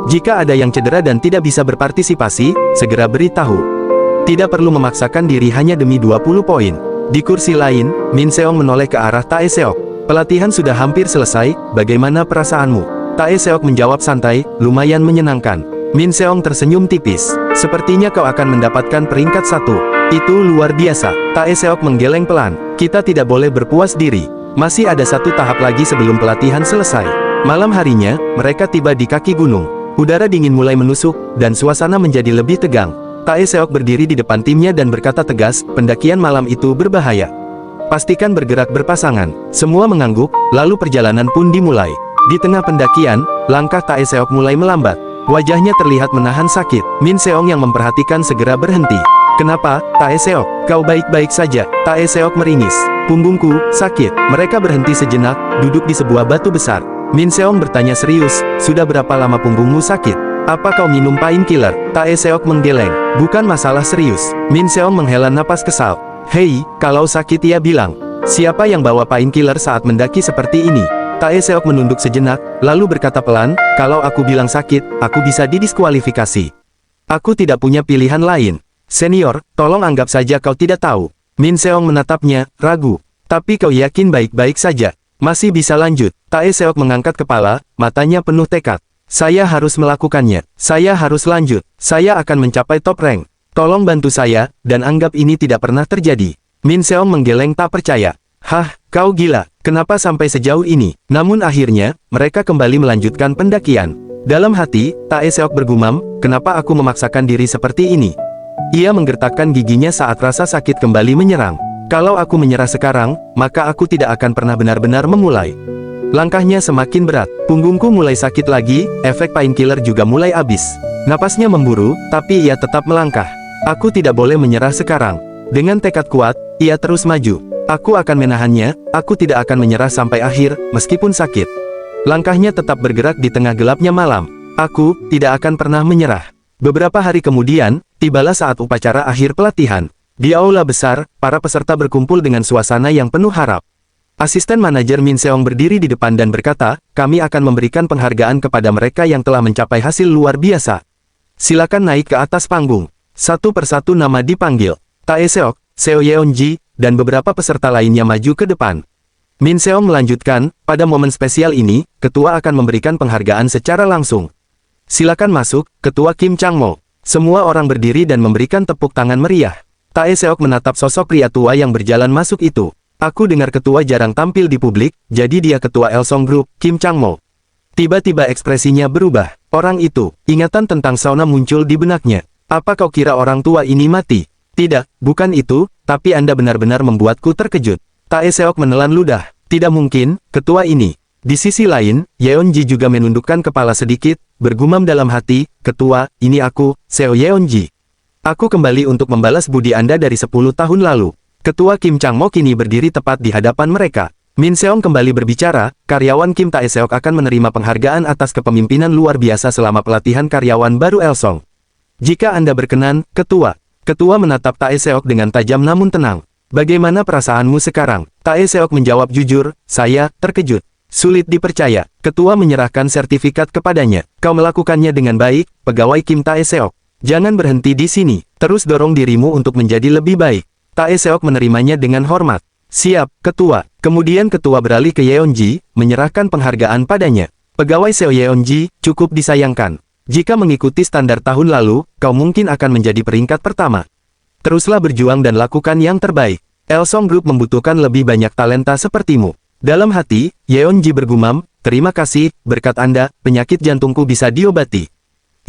Speaker 1: Jika ada yang cedera dan tidak bisa berpartisipasi, segera beritahu. Tidak perlu memaksakan diri hanya demi 20 poin. Di kursi lain, Min Seong menoleh ke arah Tae Seok. Pelatihan sudah hampir selesai, bagaimana perasaanmu? Tae Seok menjawab santai, lumayan menyenangkan. Min Seong tersenyum tipis. Sepertinya kau akan mendapatkan peringkat 1. Itu luar biasa. Tae Seok menggeleng pelan. Kita tidak boleh berpuas diri. Masih ada satu tahap lagi sebelum pelatihan selesai. Malam harinya, mereka tiba di kaki gunung. Udara dingin mulai menusuk, dan suasana menjadi lebih tegang. Tae Seok berdiri di depan timnya dan berkata tegas, pendakian malam itu berbahaya. Pastikan bergerak berpasangan. Semua mengangguk, lalu perjalanan pun dimulai. Di tengah pendakian, langkah Tae Seok mulai melambat. Wajahnya terlihat menahan sakit. Min Seong yang memperhatikan segera berhenti. Kenapa, Tae Seok? Kau baik-baik saja? Tae Seok meringis. Punggungku, sakit. Mereka berhenti sejenak, duduk di sebuah batu besar. Min Seong bertanya serius, sudah berapa lama punggungmu sakit? Apa kau minum painkiller? Tae Seok menggeleng. Bukan masalah serius. Min Seong menghela napas kesal. Hei, kalau sakit ia bilang. Siapa yang bawa painkiller saat mendaki seperti ini? Tae Seok menunduk sejenak, lalu berkata pelan, kalau aku bilang sakit, aku bisa didiskualifikasi. Aku tidak punya pilihan lain. Senior, tolong anggap saja kau tidak tahu. Min Seong menatapnya, ragu. Tapi kau yakin baik-baik saja? Masih bisa lanjut. Tae Seok mengangkat kepala, matanya penuh tekad. Saya harus melakukannya. Saya harus lanjut. Saya akan mencapai top rank. Tolong bantu saya, dan anggap ini tidak pernah terjadi. Min Seong menggeleng tak percaya. Hah, kau gila. Kenapa sampai sejauh ini? Namun akhirnya, mereka kembali melanjutkan pendakian. Dalam hati, Tae Seok bergumam, kenapa aku memaksakan diri seperti ini? Ia menggertakkan giginya saat rasa sakit kembali menyerang. Kalau aku menyerah sekarang, maka aku tidak akan pernah benar-benar memulai. Langkahnya semakin berat, punggungku mulai sakit lagi, efek painkiller juga mulai habis. Napasnya memburu, tapi ia tetap melangkah. Aku tidak boleh menyerah sekarang. Dengan tekad kuat, ia terus maju. Aku akan menahannya, aku tidak akan menyerah sampai akhir, meskipun sakit. Langkahnya tetap bergerak di tengah gelapnya malam. Aku tidak akan pernah menyerah. Beberapa hari kemudian, tibalah saat upacara akhir pelatihan. Di aula besar, para peserta berkumpul dengan suasana yang penuh harap. Asisten manajer Min Seong berdiri di depan dan berkata, kami akan memberikan penghargaan kepada mereka yang telah mencapai hasil luar biasa. Silakan naik ke atas panggung. Satu persatu nama dipanggil. Tae Seok, Seo Yeonji, dan beberapa peserta lainnya maju ke depan. Min Seong melanjutkan, pada momen spesial ini, ketua akan memberikan penghargaan secara langsung. Silakan masuk, Ketua Kim Chang-mo. Semua orang berdiri dan memberikan tepuk tangan meriah. Tae Seok menatap sosok pria tua yang berjalan masuk itu. Aku dengar ketua jarang tampil di publik, jadi dia ketua Elsong Group, Kim Chang-mo. Tiba-tiba ekspresinya berubah. Orang itu, ingatan tentang sauna muncul di benaknya. Apa kau kira orang tua ini mati? Tidak, bukan itu, tapi Anda benar-benar membuatku terkejut. Tae Seok menelan ludah. Tidak mungkin, ketua ini. Di sisi lain, Yeonji juga menundukkan kepala sedikit, bergumam dalam hati, ketua, ini aku, Seo Yeonji. Aku kembali untuk membalas budi Anda dari 10 tahun lalu. Ketua Kim Chang-mo kini berdiri tepat di hadapan mereka. Min Seong kembali berbicara, karyawan Kim Tae Seok akan menerima penghargaan atas kepemimpinan luar biasa selama pelatihan karyawan baru Elsong. Jika Anda berkenan, Ketua. Ketua menatap Tae Seok dengan tajam namun tenang. Bagaimana perasaanmu sekarang? Tae Seok menjawab jujur, saya terkejut. Sulit dipercaya. Ketua menyerahkan sertifikat kepadanya. Kau melakukannya dengan baik, pegawai Kim Tae Seok. Jangan berhenti di sini, terus dorong dirimu untuk menjadi lebih baik. Tae Seok menerimanya dengan hormat. Siap, Ketua. Kemudian Ketua beralih ke Yeonji, menyerahkan penghargaan padanya. Pegawai Seo Yeonji, cukup disayangkan. Jika mengikuti standar tahun lalu, kau mungkin akan menjadi peringkat pertama. Teruslah berjuang dan lakukan yang terbaik. Elsong Group membutuhkan lebih banyak talenta sepertimu. Dalam hati, Yeonji bergumam, terima kasih, berkat Anda, penyakit jantungku bisa diobati.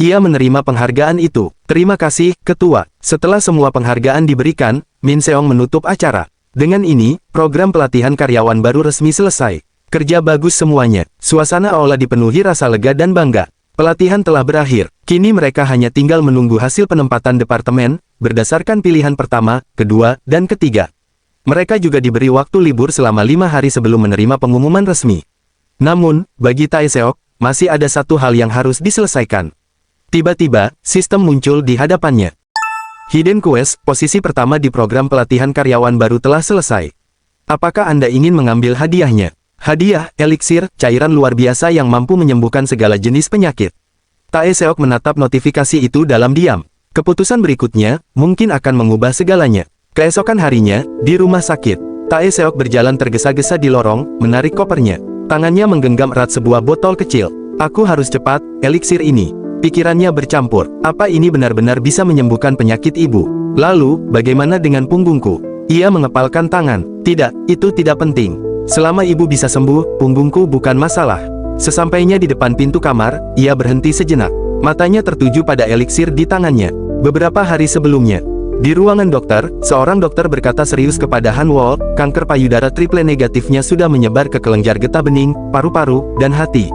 Speaker 1: Ia menerima penghargaan itu. Terima kasih, Ketua. Setelah semua penghargaan diberikan, Min Seong menutup acara. Dengan ini, program pelatihan karyawan baru resmi selesai. Kerja bagus semuanya. Suasana aula dipenuhi rasa lega dan bangga. Pelatihan telah berakhir. Kini mereka hanya tinggal menunggu hasil penempatan departemen, berdasarkan pilihan pertama, kedua, dan ketiga. Mereka juga diberi waktu libur selama 5 hari sebelum menerima pengumuman resmi. Namun, bagi Tae Seok, masih ada satu hal yang harus diselesaikan. Tiba-tiba, sistem muncul di hadapannya. Hidden Quest, posisi pertama di program pelatihan karyawan baru telah selesai. Apakah Anda ingin mengambil hadiahnya? Hadiah, eliksir, cairan luar biasa yang mampu menyembuhkan segala jenis penyakit. Tae Seok menatap notifikasi itu dalam diam. Keputusan berikutnya, mungkin akan mengubah segalanya. Keesokan harinya, di rumah sakit, Tae Seok berjalan tergesa-gesa di lorong, menarik kopernya. Tangannya menggenggam erat sebuah botol kecil. Aku harus cepat, eliksir ini. Pikirannya bercampur, apa ini benar-benar bisa menyembuhkan penyakit ibu? Lalu, bagaimana dengan punggungku? Ia mengepalkan tangan, tidak, itu tidak penting. Selama ibu bisa sembuh, punggungku bukan masalah. Sesampainya di depan pintu kamar, ia berhenti sejenak. Matanya tertuju pada eliksir di tangannya. Beberapa hari sebelumnya, di ruangan dokter, seorang dokter berkata serius kepada Han Wol, kanker payudara triple negatifnya sudah menyebar ke kelenjar getah bening, paru-paru, dan hati.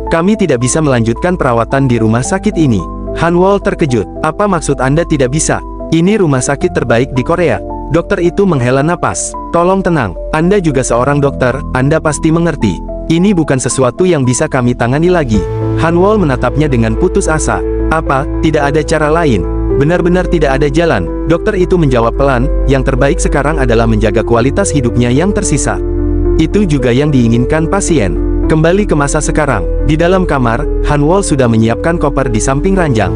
Speaker 1: Kami tidak bisa melanjutkan perawatan di rumah sakit ini. Han Wol terkejut. Apa maksud Anda tidak bisa? Ini rumah sakit terbaik di Korea. Dokter itu menghela napas. Tolong tenang. Anda juga seorang dokter, Anda pasti mengerti. Ini bukan sesuatu yang bisa kami tangani lagi. Han Wol menatapnya dengan putus asa. Apa, tidak ada cara lain? Benar-benar tidak ada jalan. Dokter itu menjawab pelan, yang terbaik sekarang adalah menjaga kualitas hidupnya yang tersisa. Itu juga yang diinginkan pasien. Kembali ke masa sekarang. Di dalam kamar, Han Wol sudah menyiapkan koper di samping ranjang.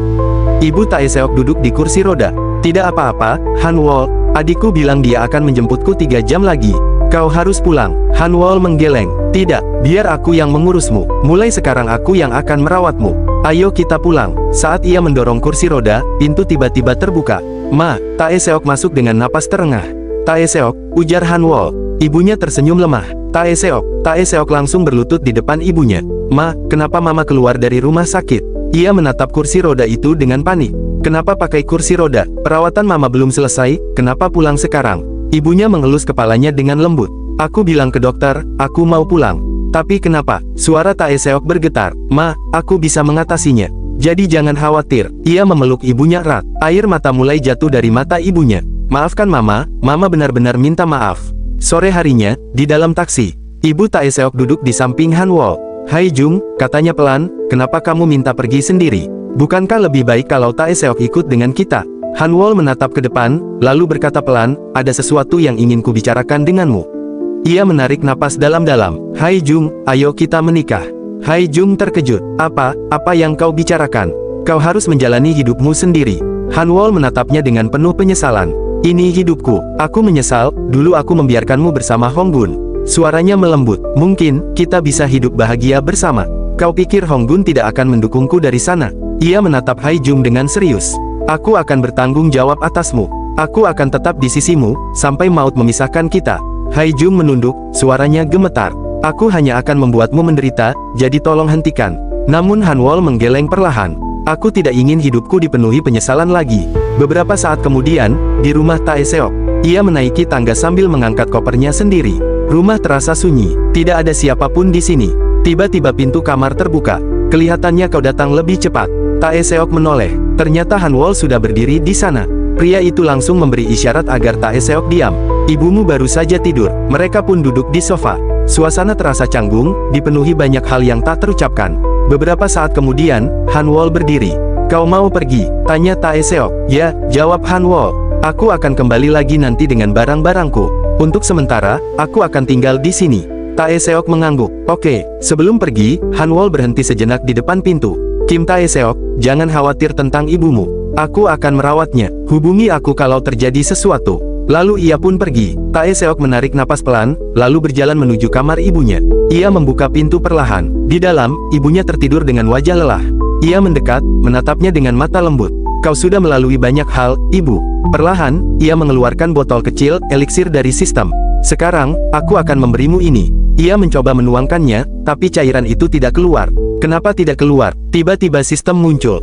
Speaker 1: Ibu Tae Seok duduk di kursi roda. Tidak apa-apa, Han Wol. Adikku bilang dia akan menjemputku 3 jam lagi. Kau harus pulang. Han Wol menggeleng. Tidak, biar aku yang mengurusmu. Mulai sekarang aku yang akan merawatmu. Ayo kita pulang. Saat ia mendorong kursi roda, pintu tiba-tiba terbuka. Ma, Tae Seok masuk dengan napas terengah. Tae Seok, ujar Han Wol. Ibunya tersenyum lemah. Tae Seok langsung berlutut di depan ibunya. Ma, kenapa mama keluar dari rumah sakit? Ia menatap kursi roda itu dengan panik. Kenapa pakai kursi roda? Perawatan mama belum selesai, kenapa pulang sekarang? Ibunya mengelus kepalanya dengan lembut. Aku bilang ke dokter, aku mau pulang. Tapi kenapa? Suara Tae Seok bergetar. Ma, aku bisa mengatasinya. Jadi jangan khawatir. Ia memeluk ibunya erat. Air mata mulai jatuh dari mata ibunya. Maafkan mama, mama benar-benar minta maaf. Sore harinya, di dalam taksi, ibu Tae Seok duduk di samping Han Wol. Hai Jung, katanya pelan, kenapa kamu minta pergi sendiri? Bukankah lebih baik kalau Tae Seok ikut dengan kita? Han Wol menatap ke depan, lalu berkata pelan, ada sesuatu yang ingin kubicarakan denganmu. Ia menarik napas dalam-dalam. Hai Jung, ayo kita menikah. Hai Jung terkejut. Apa yang kau bicarakan? Kau harus menjalani hidupmu sendiri. Han Wol menatapnya dengan penuh penyesalan. Ini hidupku. Aku menyesal, dulu aku membiarkanmu bersama Hong Gun. Suaranya melembut. Mungkin, kita bisa hidup bahagia bersama. Kau pikir Hong Gun tidak akan mendukungku dari sana? Ia menatap Hai Jung dengan serius. Aku akan bertanggung jawab atasmu. Aku akan tetap di sisimu, sampai maut memisahkan kita. Hai Jung menunduk, suaranya gemetar. Aku hanya akan membuatmu menderita, jadi tolong hentikan. Namun Han Wol menggeleng perlahan. Aku tidak ingin hidupku dipenuhi penyesalan lagi. Beberapa saat kemudian, di rumah Tae Seok, ia menaiki tangga sambil mengangkat kopernya sendiri. Rumah terasa sunyi, tidak ada siapapun di sini. Tiba-tiba pintu kamar terbuka. Kelihatannya kau datang lebih cepat. Tae Seok menoleh. Ternyata Han Wol sudah berdiri di sana. Pria itu langsung memberi isyarat agar Tae Seok diam. Ibumu baru saja tidur. Mereka pun duduk di sofa. Suasana terasa canggung, dipenuhi banyak hal yang tak terucapkan. Beberapa saat kemudian, Han Wol berdiri. Kau mau pergi? Tanya Tae Seok. Ya, jawab Han Wol. Aku akan kembali lagi nanti dengan barang-barangku. Untuk sementara, aku akan tinggal di sini. Tae Seok mengangguk. Oke, sebelum pergi, Han Wol berhenti sejenak di depan pintu. Kim Tae Seok, jangan khawatir tentang ibumu. Aku akan merawatnya. Hubungi aku kalau terjadi sesuatu. Lalu ia pun pergi. Tae Seok menarik napas pelan, lalu berjalan menuju kamar ibunya. Ia membuka pintu perlahan. Di dalam, ibunya tertidur dengan wajah lelah. Ia mendekat, menatapnya dengan mata lembut. Kau sudah melalui banyak hal, Ibu. Perlahan, ia mengeluarkan botol kecil, eliksir dari sistem. Sekarang, aku akan memberimu ini. Ia mencoba menuangkannya, tapi cairan itu tidak keluar. Kenapa tidak keluar? Tiba-tiba sistem muncul.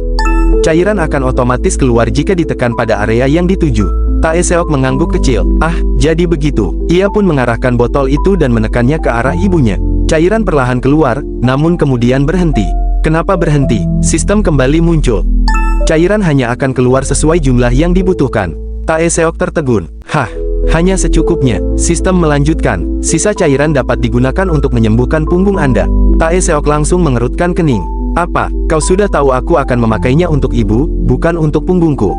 Speaker 1: Cairan akan otomatis keluar jika ditekan pada area yang dituju. Tae Seok mengangguk kecil. Ah, jadi begitu. Ia pun mengarahkan botol itu dan menekannya ke arah ibunya. Cairan perlahan keluar, namun kemudian berhenti. Kenapa berhenti? Sistem kembali muncul. Cairan hanya akan keluar sesuai jumlah yang dibutuhkan. Tae Seok tertegun. Hah, hanya secukupnya. Sistem melanjutkan. Sisa cairan dapat digunakan untuk menyembuhkan punggung Anda. Tae Seok langsung mengerutkan kening. Apa? Kau sudah tahu aku akan memakainya untuk ibu, bukan untuk punggungku.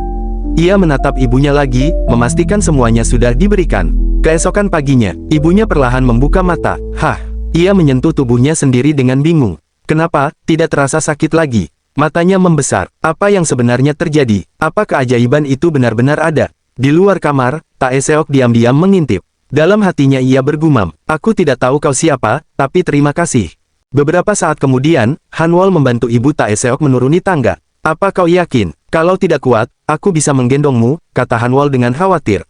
Speaker 1: Ia menatap ibunya lagi, memastikan semuanya sudah diberikan. Keesokan paginya, ibunya perlahan membuka mata. Hah, ia menyentuh tubuhnya sendiri dengan bingung. Kenapa, tidak terasa sakit lagi? Matanya membesar. Apa yang sebenarnya terjadi? Apa keajaiban itu benar-benar ada? Di luar kamar, Tae Seok diam-diam mengintip. Dalam hatinya ia bergumam, aku tidak tahu kau siapa, tapi terima kasih. Beberapa saat kemudian, Hanwol membantu ibu Tae Seok menuruni tangga. Apa kau yakin? Kalau tidak kuat, aku bisa menggendongmu, kata Hanwol dengan khawatir.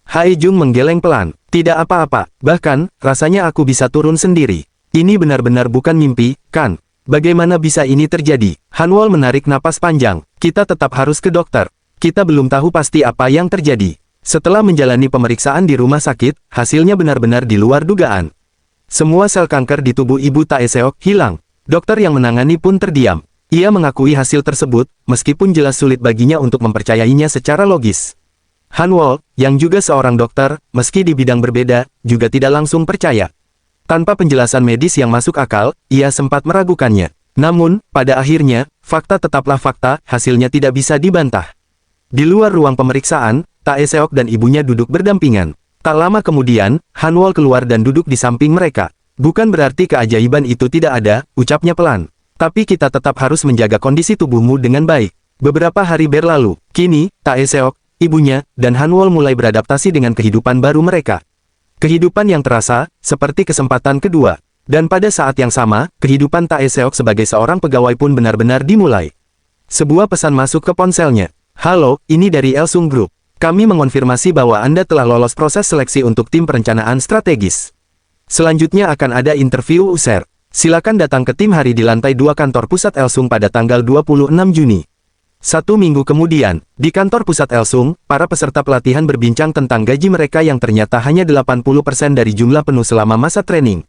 Speaker 1: Hae Jung menggeleng pelan. Tidak apa-apa, bahkan, rasanya aku bisa turun sendiri. Ini benar-benar bukan mimpi, kan? Bagaimana bisa ini terjadi? Hanwol menarik napas panjang. Kita tetap harus ke dokter. Kita belum tahu pasti apa yang terjadi. Setelah menjalani pemeriksaan di rumah sakit, hasilnya benar-benar di luar dugaan. Semua sel kanker di tubuh ibu Tae Seok hilang. Dokter yang menangani pun terdiam. Ia mengakui hasil tersebut, meskipun jelas sulit baginya untuk mempercayainya secara logis. Hanwol, yang juga seorang dokter, meski di bidang berbeda, juga tidak langsung percaya. Tanpa penjelasan medis yang masuk akal, ia sempat meragukannya. Namun, pada akhirnya, fakta tetaplah fakta, hasilnya tidak bisa dibantah. Di luar ruang pemeriksaan, Tae Seok dan ibunya duduk berdampingan. Tak lama kemudian, Hanwol keluar dan duduk di samping mereka. Bukan berarti keajaiban itu tidak ada, ucapnya pelan. Tapi kita tetap harus menjaga kondisi tubuhmu dengan baik. Beberapa hari berlalu, kini, Tae Seok, ibunya, dan Hanwol mulai beradaptasi dengan kehidupan baru mereka. Kehidupan yang terasa, seperti kesempatan kedua. Dan pada saat yang sama, kehidupan Tae Seok sebagai seorang pegawai pun benar-benar dimulai. Sebuah pesan masuk ke ponselnya. Halo, ini dari Elsung Group. Kami mengonfirmasi bahwa Anda telah lolos proses seleksi untuk tim perencanaan strategis. Selanjutnya akan ada interview user. Silakan datang ke tim hari di lantai 2 kantor pusat Elsung pada tanggal 26 Juni. 1 minggu kemudian, di kantor pusat Elsung, para peserta pelatihan berbincang tentang gaji mereka yang ternyata hanya 80% dari jumlah penuh selama masa training.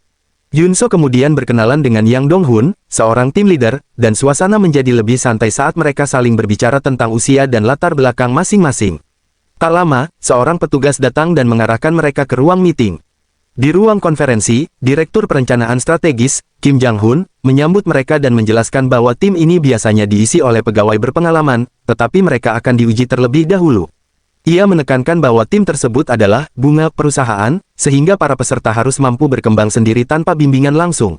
Speaker 1: Yunso kemudian berkenalan dengan Yang Dong-hun, seorang tim leader, dan suasana menjadi lebih santai saat mereka saling berbicara tentang usia dan latar belakang masing-masing. Tak lama, seorang petugas datang dan mengarahkan mereka ke ruang meeting. Di ruang konferensi, Direktur Perencanaan Strategis, Kim Jang-hun, menyambut mereka dan menjelaskan bahwa tim ini biasanya diisi oleh pegawai berpengalaman, tetapi mereka akan diuji terlebih dahulu. Ia menekankan bahwa tim tersebut adalah bunga perusahaan, sehingga para peserta harus mampu berkembang sendiri tanpa bimbingan langsung.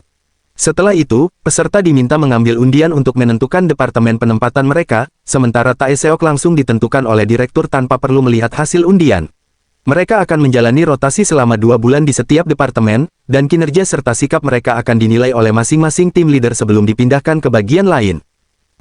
Speaker 1: Setelah itu, peserta diminta mengambil undian untuk menentukan departemen penempatan mereka, sementara Tae Seok langsung ditentukan oleh direktur tanpa perlu melihat hasil undian. Mereka akan menjalani rotasi selama 2 bulan di setiap departemen, dan kinerja serta sikap mereka akan dinilai oleh masing-masing tim leader sebelum dipindahkan ke bagian lain.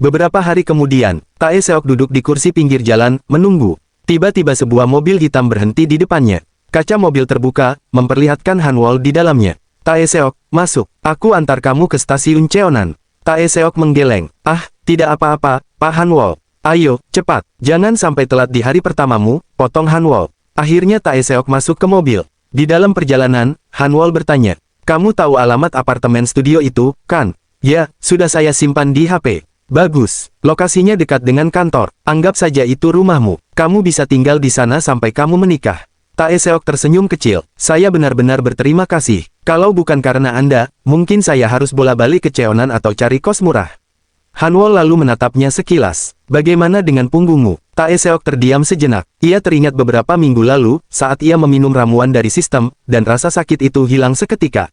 Speaker 1: Beberapa hari kemudian, Tae Seok duduk di kursi pinggir jalan, menunggu. Tiba-tiba sebuah mobil hitam berhenti di depannya. Kaca mobil terbuka, memperlihatkan Hanwol di dalamnya. Tae Seok, masuk. Aku antar kamu ke stasiun Cheonan. Tae Seok menggeleng. Ah, tidak apa-apa, Pak Hanwol. Ayo, cepat. Jangan sampai telat di hari pertamamu, potong Hanwol. Akhirnya Tae Seok masuk ke mobil. Di dalam perjalanan, Hanwol bertanya, kamu tahu alamat apartemen studio itu, kan? Ya, sudah saya simpan di HP. Bagus, lokasinya dekat dengan kantor. Anggap saja itu rumahmu. Kamu bisa tinggal di sana sampai kamu menikah. Tae Seok tersenyum kecil. Saya benar-benar berterima kasih. Kalau bukan karena Anda, mungkin saya harus bola-balik ke Cheonan atau cari kos murah. Hanwol lalu menatapnya sekilas. Bagaimana dengan punggungmu? Tae Seok terdiam sejenak. Ia teringat beberapa minggu lalu, saat ia meminum ramuan dari sistem, dan rasa sakit itu hilang seketika.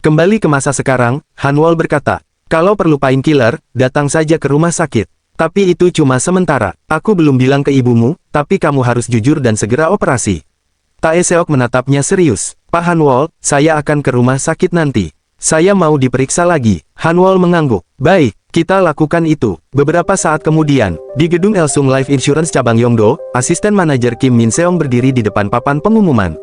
Speaker 1: Kembali ke masa sekarang, Hanwol berkata, kalau perlu painkiller, datang saja ke rumah sakit. Tapi itu cuma sementara. Aku belum bilang ke ibumu, tapi kamu harus jujur dan segera operasi. Tae Seok menatapnya serius. Pak Hanwol, saya akan ke rumah sakit nanti. Saya mau diperiksa lagi. Hanwol mengangguk. Baik, Kita lakukan itu. Beberapa saat kemudian, di gedung Elsung Life Insurance cabang Yongdo, asisten manajer Kim Min Seong berdiri di depan papan pengumuman.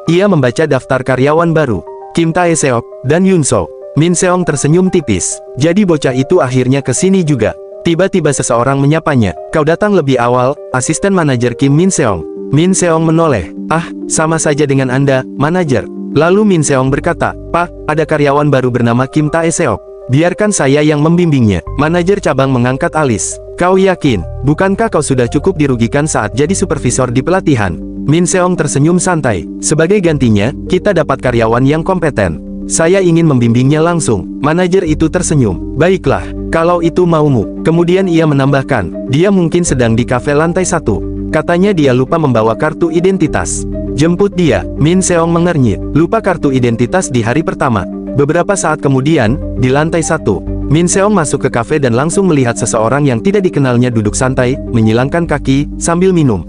Speaker 1: Ia membaca daftar karyawan baru, Kim Tae-seok, dan Yoon So. Min Seong tersenyum tipis. Jadi bocah itu akhirnya ke sini juga. Tiba-tiba seseorang menyapanya. Kau datang lebih awal, asisten manajer Kim Min Seong. Min Seong menoleh. Ah, sama saja dengan Anda, manajer. Lalu Min Seong berkata, Pak, ada karyawan baru bernama Kim Tae-seok. Biarkan saya yang membimbingnya. Manajer cabang mengangkat alis. Kau yakin? Bukankah kau sudah cukup dirugikan saat jadi supervisor di pelatihan? Min Seong tersenyum santai. Sebagai gantinya, kita dapat karyawan yang kompeten. Saya ingin membimbingnya langsung. Manajer itu tersenyum. Baiklah, kalau itu maumu. Kemudian ia menambahkan, dia mungkin sedang di kafe lantai 1. Katanya dia lupa membawa kartu identitas. Jemput dia. Min Seong mengernyit. Lupa kartu identitas di hari pertama. Beberapa saat kemudian, di lantai 1, Min Seong masuk ke kafe dan langsung melihat seseorang yang tidak dikenalnya duduk santai, menyilangkan kaki, sambil minum.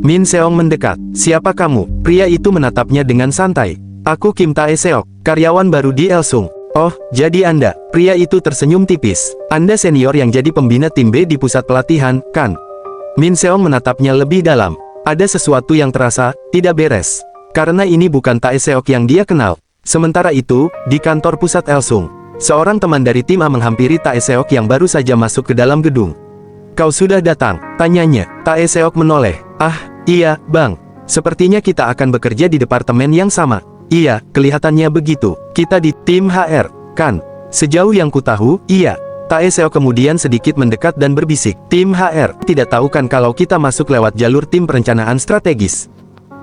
Speaker 1: Min Seong mendekat. Siapa kamu? Pria itu menatapnya dengan santai. Aku Kim Tae-seok, karyawan baru di Elsung. Oh, jadi Anda. Pria itu tersenyum tipis. Anda senior yang jadi pembina tim B di pusat pelatihan, kan? Min Seong menatapnya lebih dalam. Ada sesuatu yang terasa tidak beres. Karena ini bukan Tae-seok yang dia kenal. Sementara itu, di kantor pusat Elsung, seorang teman dari tim A menghampiri Tae-seok yang baru saja masuk ke dalam gedung. Kau sudah datang? Tanyanya. Tae-seok menoleh. Ah, iya, Bang. Sepertinya kita akan bekerja di departemen yang sama. Iya, kelihatannya begitu. Kita di tim HR, kan? Sejauh yang kutahu, iya. Tae-seok kemudian sedikit mendekat dan berbisik. Tim HR, tidak tahu kan kalau kita masuk lewat jalur tim perencanaan strategis?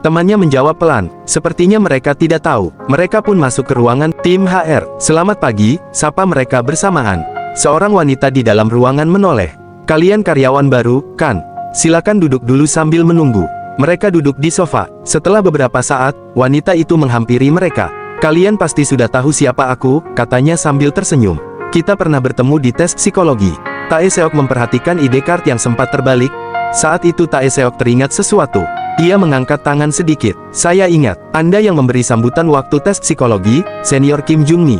Speaker 1: Temannya menjawab pelan. Sepertinya mereka tidak tahu. Mereka pun masuk ke ruangan tim HR. Selamat pagi, sapa mereka bersamaan. Seorang wanita di dalam ruangan menoleh. Kalian karyawan baru, kan? Silakan duduk dulu sambil menunggu. Mereka duduk di sofa. Setelah beberapa saat, wanita itu menghampiri mereka. Kalian pasti sudah tahu siapa aku, katanya sambil tersenyum. Kita pernah bertemu di tes psikologi. Tae-seok memperhatikan ID card yang sempat terbalik. Saat itu Tae-seok teringat sesuatu. Ia mengangkat tangan sedikit. Saya ingat, Anda yang memberi sambutan waktu tes psikologi, senior Kim Jung-mi.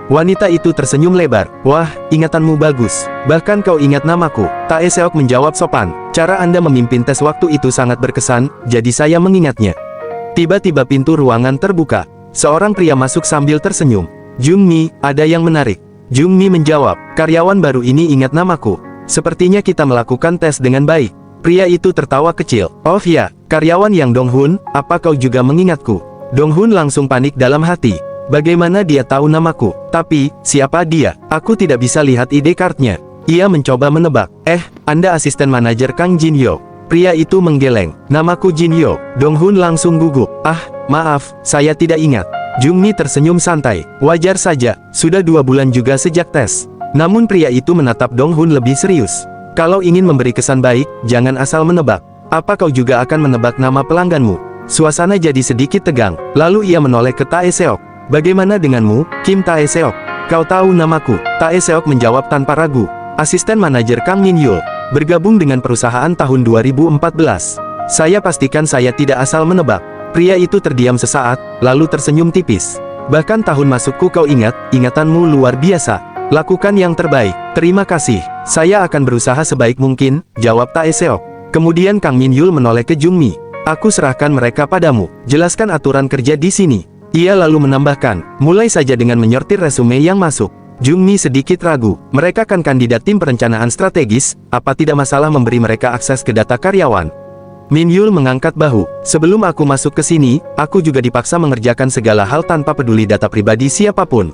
Speaker 1: Wanita itu tersenyum lebar. Wah, ingatanmu bagus. Bahkan kau ingat namaku. Tae-seok menjawab sopan. Cara Anda memimpin tes waktu itu sangat berkesan, jadi saya mengingatnya. Tiba-tiba pintu ruangan terbuka. Seorang pria masuk sambil tersenyum. Jung-mi, ada yang menarik. Jung-mi menjawab, karyawan baru ini ingat namaku. Sepertinya kita melakukan tes dengan baik. Pria itu tertawa kecil. Oh ya, karyawan yang Dong-hun, apa kau juga mengingatku? Dong-hun langsung panik dalam hati. Bagaimana dia tahu namaku? Tapi, siapa dia? Aku tidak bisa lihat ID card-nya. Ia mencoba menebak. Anda asisten manajer Kang Jin-yo. Pria itu menggeleng. Namaku Jin-yo. Dong-hun langsung gugup. Ah, maaf, saya tidak ingat. Jung-mi tersenyum santai. Wajar saja, sudah 2 bulan juga sejak tes. Namun pria itu menatap Dong-hun lebih serius. Kalau ingin memberi kesan baik, jangan asal menebak. Apa kau juga akan menebak nama pelangganmu? Suasana jadi sedikit tegang. Lalu ia menoleh ke Tae-seok. Bagaimana denganmu, Kim Tae-seok? Kau tahu namaku? Tae-seok menjawab tanpa ragu. Asisten manajer Kang Min-yul. Bergabung dengan perusahaan tahun 2014. Saya pastikan saya tidak asal menebak. Pria itu terdiam sesaat, lalu tersenyum tipis. Bahkan tahun masukku kau ingat, ingatanmu luar biasa. Lakukan yang terbaik. Terima kasih. Saya akan berusaha sebaik mungkin, jawab Tae-seok. Kemudian Kang Min-yul menoleh ke Jung-mi. Aku serahkan mereka padamu. Jelaskan aturan kerja di sini. Ia lalu menambahkan, mulai saja dengan menyortir resume yang masuk. Jung-mi sedikit ragu. Mereka kan kandidat tim perencanaan strategis, apa tidak masalah memberi mereka akses ke data karyawan? Min-yul mengangkat bahu. Sebelum aku masuk ke sini, aku juga dipaksa mengerjakan segala hal tanpa peduli data pribadi siapapun.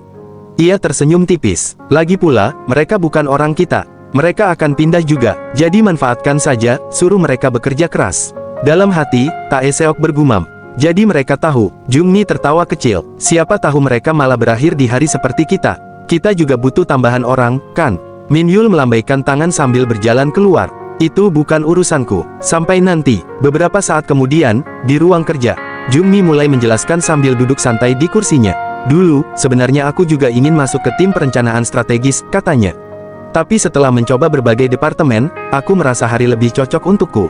Speaker 1: Ia tersenyum tipis. Lagi pula, mereka bukan orang kita. Mereka akan pindah juga. Jadi manfaatkan saja, suruh mereka bekerja keras. Dalam hati, Tae-seok bergumam. Jadi mereka tahu. Jung-mi tertawa kecil. Siapa tahu mereka malah berakhir di hari seperti kita. Kita juga butuh tambahan orang, kan? Min-yul melambaikan tangan sambil berjalan keluar. Itu bukan urusanku. Sampai nanti. Beberapa saat kemudian, di ruang kerja, Jung-mi mulai menjelaskan sambil duduk santai di kursinya. Dulu, sebenarnya aku juga ingin masuk ke tim perencanaan strategis, katanya. Tapi setelah mencoba berbagai departemen, aku merasa hari lebih cocok untukku.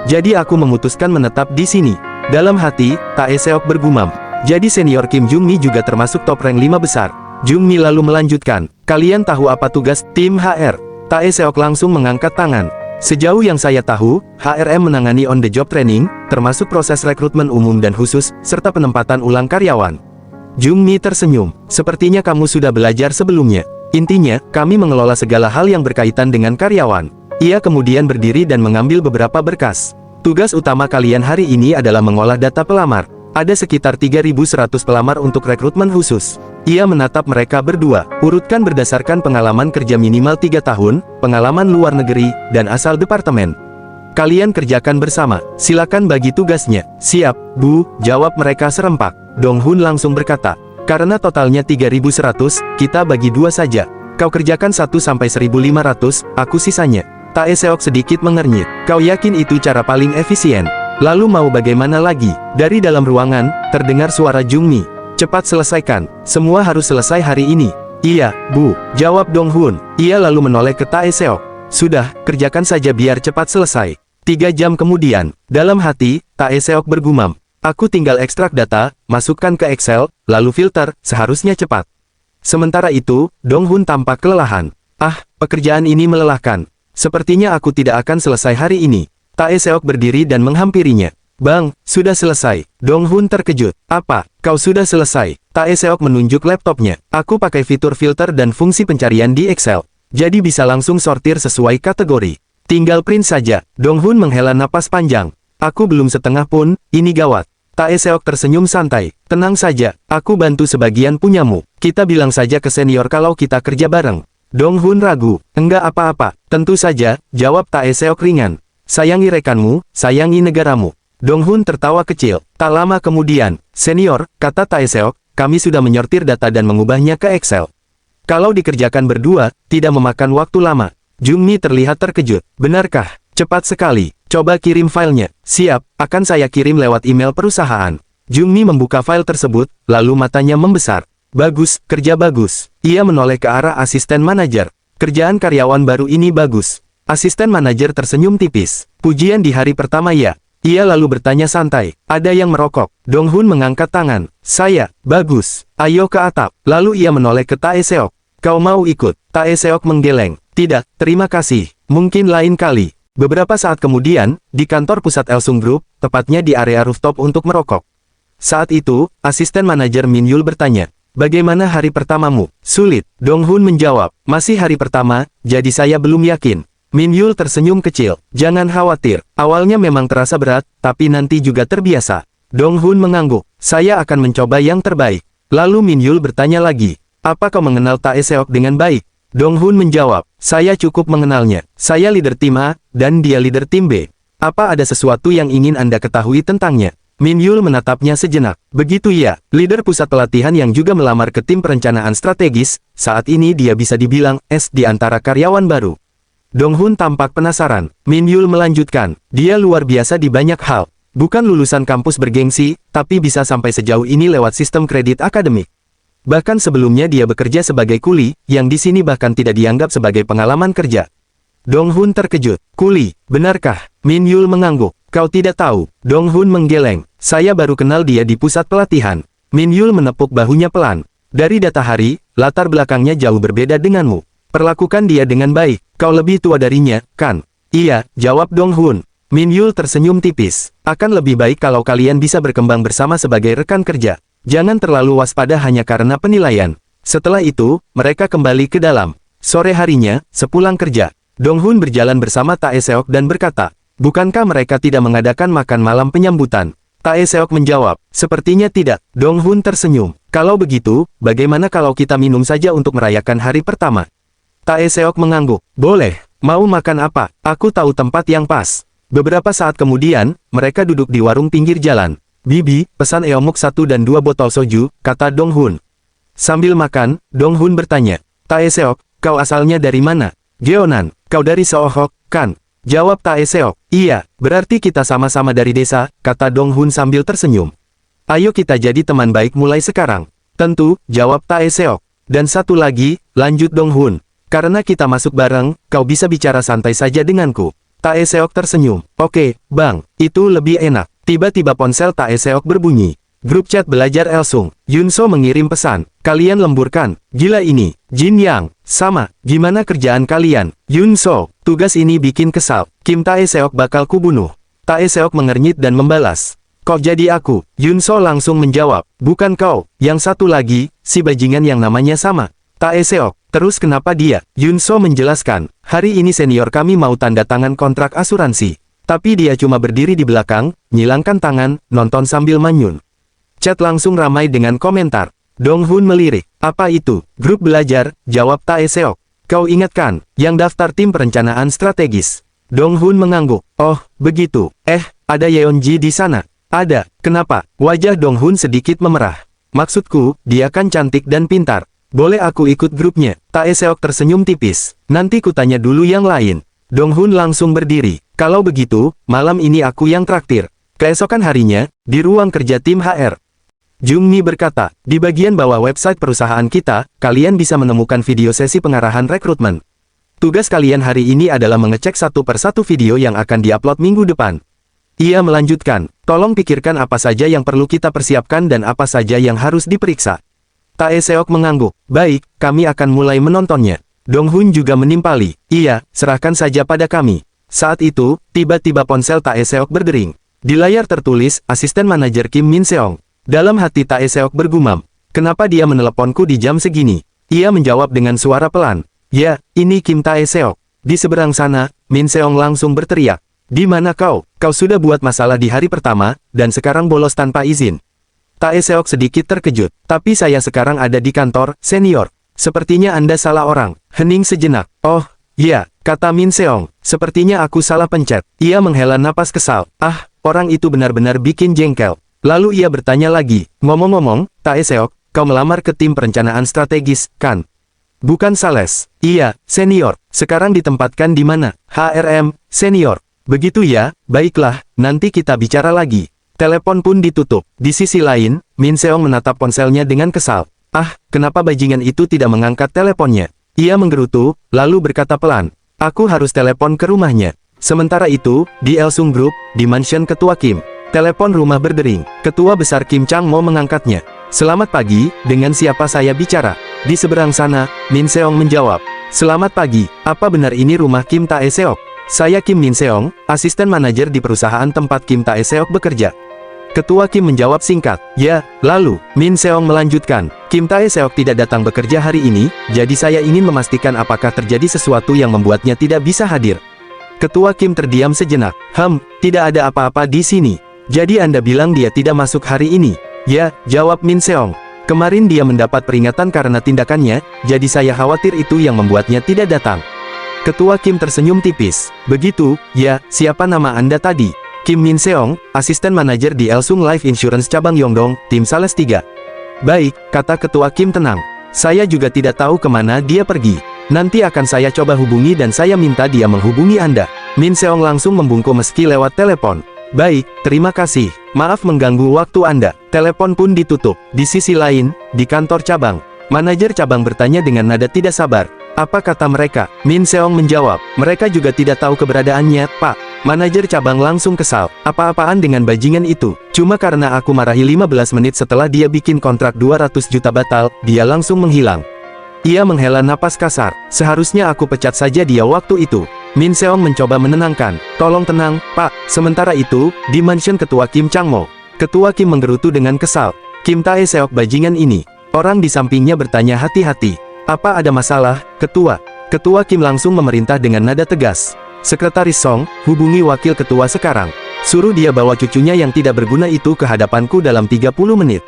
Speaker 1: Jadi aku memutuskan menetap di sini. Dalam hati, Tae-seok bergumam. Jadi senior Kim Jung-mi juga termasuk top rank 5 besar. Jung Mi lalu melanjutkan, kalian tahu apa tugas tim HR? Tae Seok langsung mengangkat tangan. Sejauh yang saya tahu, HRM menangani on-the-job training, termasuk proses rekrutmen umum dan khusus, serta penempatan ulang karyawan. Jung Mi tersenyum. Sepertinya kamu sudah belajar sebelumnya. Intinya, kami mengelola segala hal yang berkaitan dengan karyawan. Ia kemudian berdiri dan mengambil beberapa berkas. Tugas utama kalian hari ini adalah mengolah data pelamar. Ada sekitar 3.100 pelamar untuk rekrutmen khusus. Ia menatap mereka berdua. Urutkan berdasarkan pengalaman kerja minimal 3 tahun, pengalaman luar negeri, dan asal departemen. Kalian kerjakan bersama. Silakan bagi tugasnya. Siap, Bu, jawab mereka serempak. Dong Hun langsung berkata, karena totalnya 3.100, kita bagi 2 saja. Kau kerjakan 1 sampai 1.500, aku sisanya. Tae Seok sedikit mengernyit. Kau yakin itu cara paling efisien? Lalu mau bagaimana lagi? Dari dalam ruangan, terdengar suara Jung Mi. Cepat selesaikan. Semua harus selesai hari ini. Iya, Bu, jawab Dong Hun. Ia lalu menoleh ke Tae Seok. Sudah, kerjakan saja biar cepat selesai. 3 jam kemudian, dalam hati, Tae Seok bergumam. Aku tinggal ekstrak data, masukkan ke Excel, lalu filter, seharusnya cepat. Sementara itu, Dong Hun tampak kelelahan. Ah, pekerjaan ini melelahkan. Sepertinya aku tidak akan selesai hari ini. Tae Seok berdiri dan menghampirinya. Bang, sudah selesai. Dong Hun terkejut. Apa, kau sudah selesai? Tae Seok menunjuk laptopnya. Aku pakai fitur filter dan fungsi pencarian di Excel. Jadi bisa langsung sortir sesuai kategori. Tinggal print saja. Dong Hun menghela napas panjang. Aku belum setengah pun, ini gawat. Tae Seok tersenyum santai. Tenang saja, aku bantu sebagian punyamu. Kita bilang saja ke senior kalau kita kerja bareng. Dong Hun ragu. Enggak apa-apa, tentu saja, jawab Tae Seok ringan. Sayangi rekanmu, sayangi negaramu. Dong Hun tertawa kecil. Tak lama kemudian, senior, kata Tae Seok, kami sudah menyortir data dan mengubahnya ke Excel. Kalau dikerjakan berdua, tidak memakan waktu lama. Jung Mi terlihat terkejut. Benarkah? Cepat sekali. Coba kirim filenya. Siap, akan saya kirim lewat email perusahaan. Jung Mi membuka file tersebut, lalu matanya membesar. Bagus, kerja bagus. Ia menoleh ke arah asisten manajer. Kerjaan karyawan baru ini bagus. Asisten manajer tersenyum tipis. Pujian di hari pertama ya. Ia lalu bertanya santai. Ada yang merokok. Dong Hun mengangkat tangan. Saya, bagus. Ayo ke atap. Lalu ia menoleh ke Tae Seok. Kau mau ikut? Tae Seok menggeleng. Tidak, terima kasih. Mungkin lain kali. Beberapa saat kemudian, di kantor pusat Elsung Group, tepatnya di area rooftop untuk merokok. Saat itu, asisten manajer Min Yul bertanya. Bagaimana hari pertamamu? Sulit. Dong Hun menjawab. Masih hari pertama, jadi saya belum yakin. Min Yul tersenyum kecil. Jangan khawatir. Awalnya memang terasa berat, tapi nanti juga terbiasa. Dong Hun mengangguk. Saya akan mencoba yang terbaik. Lalu Min Yul bertanya lagi. Apa kau mengenal Tae Seok dengan baik? Dong Hun menjawab. Saya cukup mengenalnya. Saya leader tim A, dan dia leader tim B. Apa ada sesuatu yang ingin Anda ketahui tentangnya? Min Yul menatapnya sejenak. Begitu ya, leader pusat pelatihan yang juga melamar ke tim perencanaan strategis, saat ini dia bisa dibilang S di antara karyawan baru. Dong Hun tampak penasaran. Min Yul melanjutkan, dia luar biasa di banyak hal. Bukan lulusan kampus bergengsi, tapi bisa sampai sejauh ini lewat sistem kredit akademik. Bahkan sebelumnya dia bekerja sebagai kuli, yang di sini bahkan tidak dianggap sebagai pengalaman kerja. Dong Hun terkejut. Kuli, benarkah? Min Yul mengangguk. Kau tidak tahu. Dong Hun menggeleng. Saya baru kenal dia di pusat pelatihan. Min Yul menepuk bahunya pelan. Dari data hari, latar belakangnya jauh berbeda denganmu. Perlakukan dia dengan baik. Kau lebih tua darinya, kan? Iya, jawab Dong Hun. Min Yul tersenyum tipis. Akan lebih baik kalau kalian bisa berkembang bersama sebagai rekan kerja. Jangan terlalu waspada hanya karena penilaian. Setelah itu, mereka kembali ke dalam. Sore harinya, sepulang kerja, Dong Hun berjalan bersama Tae Seok dan berkata, bukankah mereka tidak mengadakan makan malam penyambutan? Tae Seok menjawab, sepertinya tidak. Dong Hun tersenyum. Kalau begitu, bagaimana kalau kita minum saja untuk merayakan hari pertama? Tae Seok mengangguk. Boleh. Mau makan apa? Aku tahu tempat yang pas. Beberapa saat kemudian, mereka duduk di warung pinggir jalan. Bibi, pesan eomuk 1 dan 2 botol soju, kata Dong Hun. Sambil makan, Dong Hun bertanya, Tae Seok, kau asalnya dari mana? Jeonan, kau dari Seohok, kan? Jawab Tae Seok. Iya, berarti kita sama-sama dari desa, kata Dong Hun sambil tersenyum. Ayo kita jadi teman baik mulai sekarang. Tentu, jawab Tae Seok. Dan satu lagi, lanjut Dong Hun. Karena kita masuk bareng, kau bisa bicara santai saja denganku. Tae Seok tersenyum. Oke, bang, itu lebih enak. Tiba-tiba ponsel Tae Seok berbunyi. Grup chat belajar Elsung. Yunso mengirim pesan. Kalian lemburkan. Gila ini. Jin Yang. Sama. Gimana kerjaan kalian? Yunso. Tugas ini bikin kesal. Kim Tae-seok bakal kubunuh. Tae-seok mengernyit dan membalas. Kok jadi aku? Yunso langsung menjawab. Bukan kau. Yang satu lagi, si bajingan yang namanya sama. Tae-seok. Terus kenapa dia? Yunso menjelaskan. Hari ini senior kami mau tanda tangan kontrak asuransi. Tapi dia cuma berdiri di belakang, nyilangkan tangan, nonton sambil manyun. Chat langsung ramai dengan komentar. Dong-hun melirik. Apa itu? Grup belajar, jawab Tae-seok. Kau ingat kan, yang daftar tim perencanaan strategis? Dong-hun mengangguk. Oh, begitu. Ada Yeonji di sana. Ada. Kenapa? Wajah Dong-hun sedikit memerah. Maksudku, dia kan cantik dan pintar. Boleh aku ikut grupnya? Tae-seok tersenyum tipis. Nanti kutanya dulu yang lain. Dong-hun langsung berdiri. Kalau begitu, malam ini aku yang traktir. Keesokan harinya, di ruang kerja tim HR. Jung-mi berkata, di bagian bawah website perusahaan kita, kalian bisa menemukan video sesi pengarahan rekrutmen. Tugas kalian hari ini adalah mengecek satu persatu video yang akan diupload minggu depan. Ia melanjutkan, tolong pikirkan apa saja yang perlu kita persiapkan dan apa saja yang harus diperiksa. Tae-seok mengangguk, baik, kami akan mulai menontonnya. Dong-hun juga menimpali, iya, serahkan saja pada kami. Saat itu, tiba-tiba ponsel Tae-seok berdering. Di layar tertulis, asisten manajer Kim Min-seong. Dalam hati Tae-seok bergumam, kenapa dia meneleponku di jam segini? Ia menjawab dengan suara pelan, ya, ini Kim Tae-seok. Di seberang sana, Min-seong langsung berteriak, di mana kau? Kau sudah buat masalah di hari pertama, dan sekarang bolos tanpa izin. Tae-seok sedikit terkejut, tapi saya sekarang ada di kantor, senior. Sepertinya Anda salah orang. Hening sejenak. Oh, iya, kata Min-seong. Sepertinya aku salah pencet. Ia menghela napas kesal. Orang itu benar-benar bikin jengkel. Lalu ia bertanya lagi, ngomong-ngomong, Tae-seok, kau melamar ke tim perencanaan strategis, kan? Bukan sales. Iya, senior. Sekarang ditempatkan di mana? HRM, senior. Begitu ya, baiklah, nanti kita bicara lagi. Telepon pun ditutup. Di sisi lain, Min-seong menatap ponselnya dengan kesal. Kenapa bajingan itu tidak mengangkat teleponnya? Ia menggerutu, lalu berkata pelan, aku harus telepon ke rumahnya. Sementara itu, di Elsung Group, di mansion Ketua Kim. Telepon rumah berdering. Ketua besar Kim Chang-mo mengangkatnya. Selamat pagi, dengan siapa saya bicara? Di seberang sana, Min-seong menjawab. Selamat pagi, apa benar ini rumah Kim Tae-seok? Saya Kim Min-seong, asisten manajer di perusahaan tempat Kim Tae-seok bekerja. Ketua Kim menjawab singkat. Ya, lalu, Min-seong melanjutkan. Kim Tae-seok tidak datang bekerja hari ini, jadi saya ingin memastikan apakah terjadi sesuatu yang membuatnya tidak bisa hadir. Ketua Kim terdiam sejenak. Tidak ada apa-apa di sini. Jadi Anda bilang dia tidak masuk hari ini? Ya, jawab Min-seong. Kemarin dia mendapat peringatan karena tindakannya, jadi saya khawatir itu yang membuatnya tidak datang. Ketua Kim tersenyum tipis. Begitu, ya, siapa nama Anda tadi? Kim Min-seong, asisten manajer di Elsung Life Insurance cabang Yongdong, tim Sales 3. Baik, kata Ketua Kim tenang. Saya juga tidak tahu kemana dia pergi. Nanti akan saya coba hubungi dan saya minta dia menghubungi Anda. Min-seong langsung membungkuk meski lewat telepon. Baik, terima kasih. Maaf mengganggu waktu Anda. Telepon pun ditutup. Di sisi lain, di kantor cabang, manajer cabang bertanya dengan nada tidak sabar. Apa kata mereka? Min-seong menjawab, mereka juga tidak tahu keberadaannya, Pak. Manajer cabang langsung kesal. Apa-apaan dengan bajingan itu? Cuma karena aku marahi 15 menit setelah dia bikin kontrak 200 juta batal, dia langsung menghilang. Ia menghela napas kasar. Seharusnya aku pecat saja dia waktu itu. Min-seong mencoba menenangkan. Tolong tenang, Pak. Sementara itu, di mansion Ketua Kim Chang-mo. Ketua Kim menggerutu dengan kesal. Kim Tae-seok bajingan ini. Orang di sampingnya bertanya hati-hati. Apa ada masalah, Ketua? Ketua Kim langsung memerintah dengan nada tegas. Sekretaris Song, hubungi wakil ketua sekarang. Suruh dia bawa cucunya yang tidak berguna itu ke hadapanku dalam 30 menit.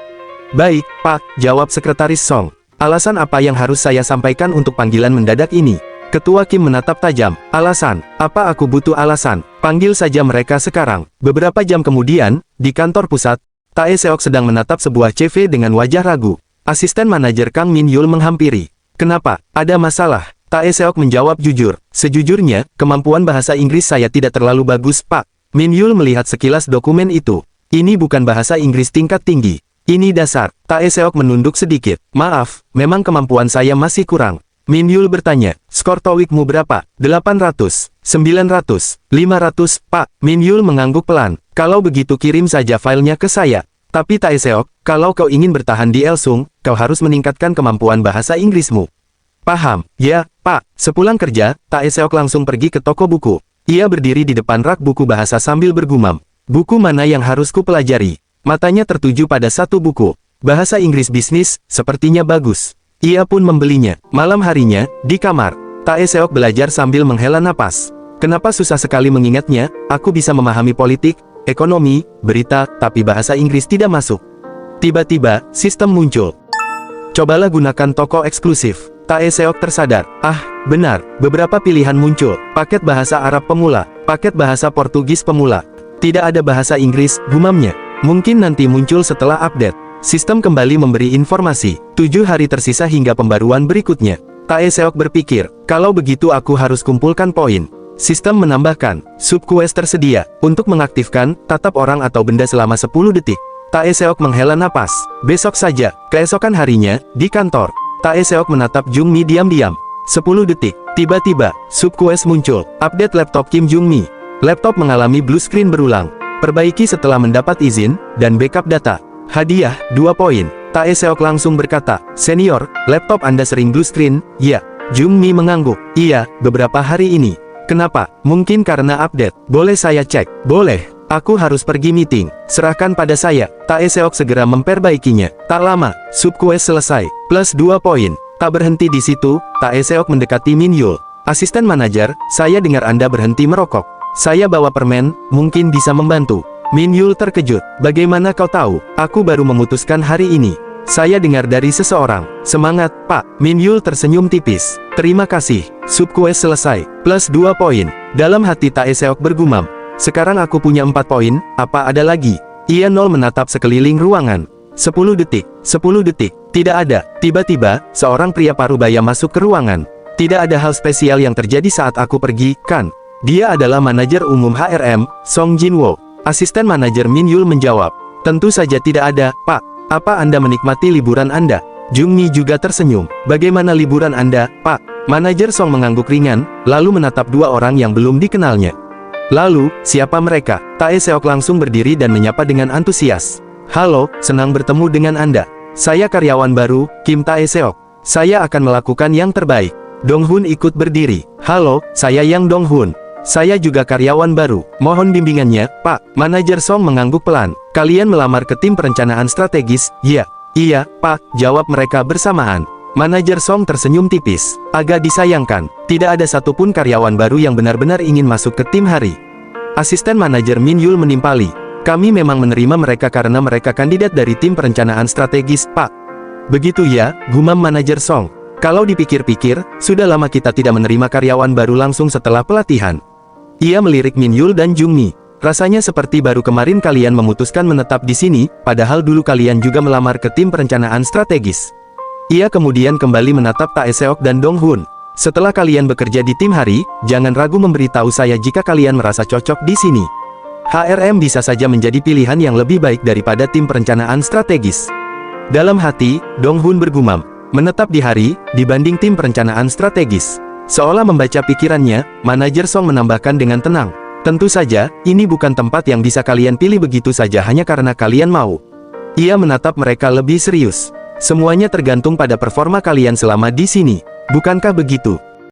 Speaker 1: Baik, Pak, jawab Sekretaris Song. Alasan apa yang harus saya sampaikan untuk panggilan mendadak ini? Ketua Kim menatap tajam. Alasan? Apa aku butuh alasan? Panggil saja mereka sekarang. Beberapa jam kemudian, di kantor pusat, Tae-seok sedang menatap sebuah CV dengan wajah ragu. Asisten manajer Kang Min-yul menghampiri. Kenapa? Ada masalah? Tae-seok menjawab jujur. Sejujurnya, kemampuan bahasa Inggris saya tidak terlalu bagus, Pak. Min-yul melihat sekilas dokumen itu. Ini bukan bahasa Inggris tingkat tinggi. Ini dasar. Tae-seok menunduk sedikit. Maaf, memang kemampuan saya masih kurang. Min-yul bertanya, skor TOEIC-mu berapa? 800, 900, 500, Pak. Min-yul mengangguk pelan. Kalau begitu kirim saja filenya ke saya. Tapi Tae Seok, kalau kau ingin bertahan di Elsung, kau harus meningkatkan kemampuan bahasa Inggrismu. Paham, ya, Pak. Sepulang kerja, Tae Seok langsung pergi ke toko buku. Ia berdiri di depan rak buku bahasa sambil bergumam. Buku mana yang harus kupelajari? Matanya tertuju pada satu buku. Bahasa Inggris bisnis, sepertinya bagus. Ia pun membelinya. Malam harinya, di kamar, Tae Seok belajar sambil menghela napas. Kenapa susah sekali mengingatnya? Aku bisa memahami politik, ekonomi, berita, tapi bahasa Inggris tidak masuk. Tiba-tiba, sistem muncul. Cobalah gunakan toko eksklusif. Tae Seok tersadar. Ah, benar, beberapa pilihan muncul. Paket bahasa Arab pemula, paket bahasa Portugis pemula. Tidak ada bahasa Inggris, gumamnya. Mungkin nanti muncul setelah update. Sistem kembali memberi informasi. 7 hari tersisa hingga pembaruan berikutnya. Tae Seok berpikir, kalau begitu aku harus kumpulkan poin. Sistem menambahkan, subquest tersedia. Untuk mengaktifkan, tatap orang atau benda selama 10 detik. Tae Seok menghela napas. Besok saja, keesokan harinya, di kantor. Tae Seok menatap Jung Mi diam-diam. 10 detik. Tiba-tiba, subquest muncul. Update laptop Kim Jung Mi. Laptop mengalami blue screen berulang. Perbaiki setelah mendapat izin, dan backup data. Hadiah, 2 poin. Tae Seok langsung berkata, Senior, laptop Anda sering blue screen, ya. Jung Mi mengangguk. Iya, beberapa hari ini. Kenapa? Mungkin karena update. Boleh saya cek? Boleh. Aku harus pergi meeting. Serahkan pada saya. Tae Seok segera memperbaikinya. Tak lama, subquest selesai. Plus 2 poin. Tak berhenti di situ, Tae Seok mendekati Min Yul. Asisten manajer, saya dengar Anda berhenti merokok. Saya bawa permen, mungkin bisa membantu. Min Yul terkejut. Bagaimana kau tahu? Aku baru memutuskan hari ini. Saya dengar dari seseorang. Semangat, Pak. Min Yul tersenyum tipis. Terima kasih. Subquest selesai. Plus 2 poin. Dalam hati Tae Seok bergumam. Sekarang aku punya 4 poin, apa ada lagi? Ia menatap sekeliling ruangan. 10 detik. 10 detik. Tidak ada. Tiba-tiba, seorang pria parubaya masuk ke ruangan. Tidak ada hal spesial yang terjadi saat aku pergi, kan? Dia adalah manajer umum HRM, Song Jinwo. Asisten manajer Min Yul menjawab. Tentu saja tidak ada, Pak. Apa Anda menikmati liburan Anda? Jung Mi juga tersenyum. Bagaimana liburan Anda, Pak? Manajer Song mengangguk ringan, lalu menatap 2 orang yang belum dikenalnya. Lalu, siapa mereka? Tae Seok langsung berdiri dan menyapa dengan antusias. Halo, senang bertemu dengan Anda. Saya karyawan baru, Kim Tae Seok. Saya akan melakukan yang terbaik. Dong Hun ikut berdiri. Halo, saya Yang Dong Hun. Saya juga karyawan baru. Mohon bimbingannya, Pak. Manajer Song mengangguk pelan. Kalian melamar ke tim perencanaan strategis, ya? Iya, Pak, jawab mereka bersamaan. Manajer Song tersenyum tipis. Agak disayangkan, tidak ada satupun karyawan baru yang benar-benar ingin masuk ke tim hari. Asisten manajer Min Yul menimpali. Kami memang menerima mereka karena mereka kandidat dari tim perencanaan strategis, Pak. Begitu ya, gumam manajer Song. Kalau dipikir-pikir, sudah lama kita tidak menerima karyawan baru langsung setelah pelatihan. Ia melirik Min Yul dan Jung Mi. Rasanya seperti baru kemarin kalian memutuskan menetap di sini, padahal dulu kalian juga melamar ke tim perencanaan strategis. Ia kemudian kembali menatap Tae Seok dan Dong Hun. Setelah kalian bekerja di tim hari, jangan ragu memberitahu saya jika kalian merasa cocok di sini. HRM bisa saja menjadi pilihan yang lebih baik daripada tim perencanaan strategis. Dalam hati, Dong Hun bergumam. Menetap di hari, dibanding tim perencanaan strategis. Seolah membaca pikirannya, manajer Song menambahkan dengan tenang. Tentu saja, ini bukan tempat yang bisa kalian pilih begitu saja hanya karena kalian mau. Ia menatap mereka lebih serius. Semuanya tergantung pada performa kalian selama di sini. Bukankah begitu?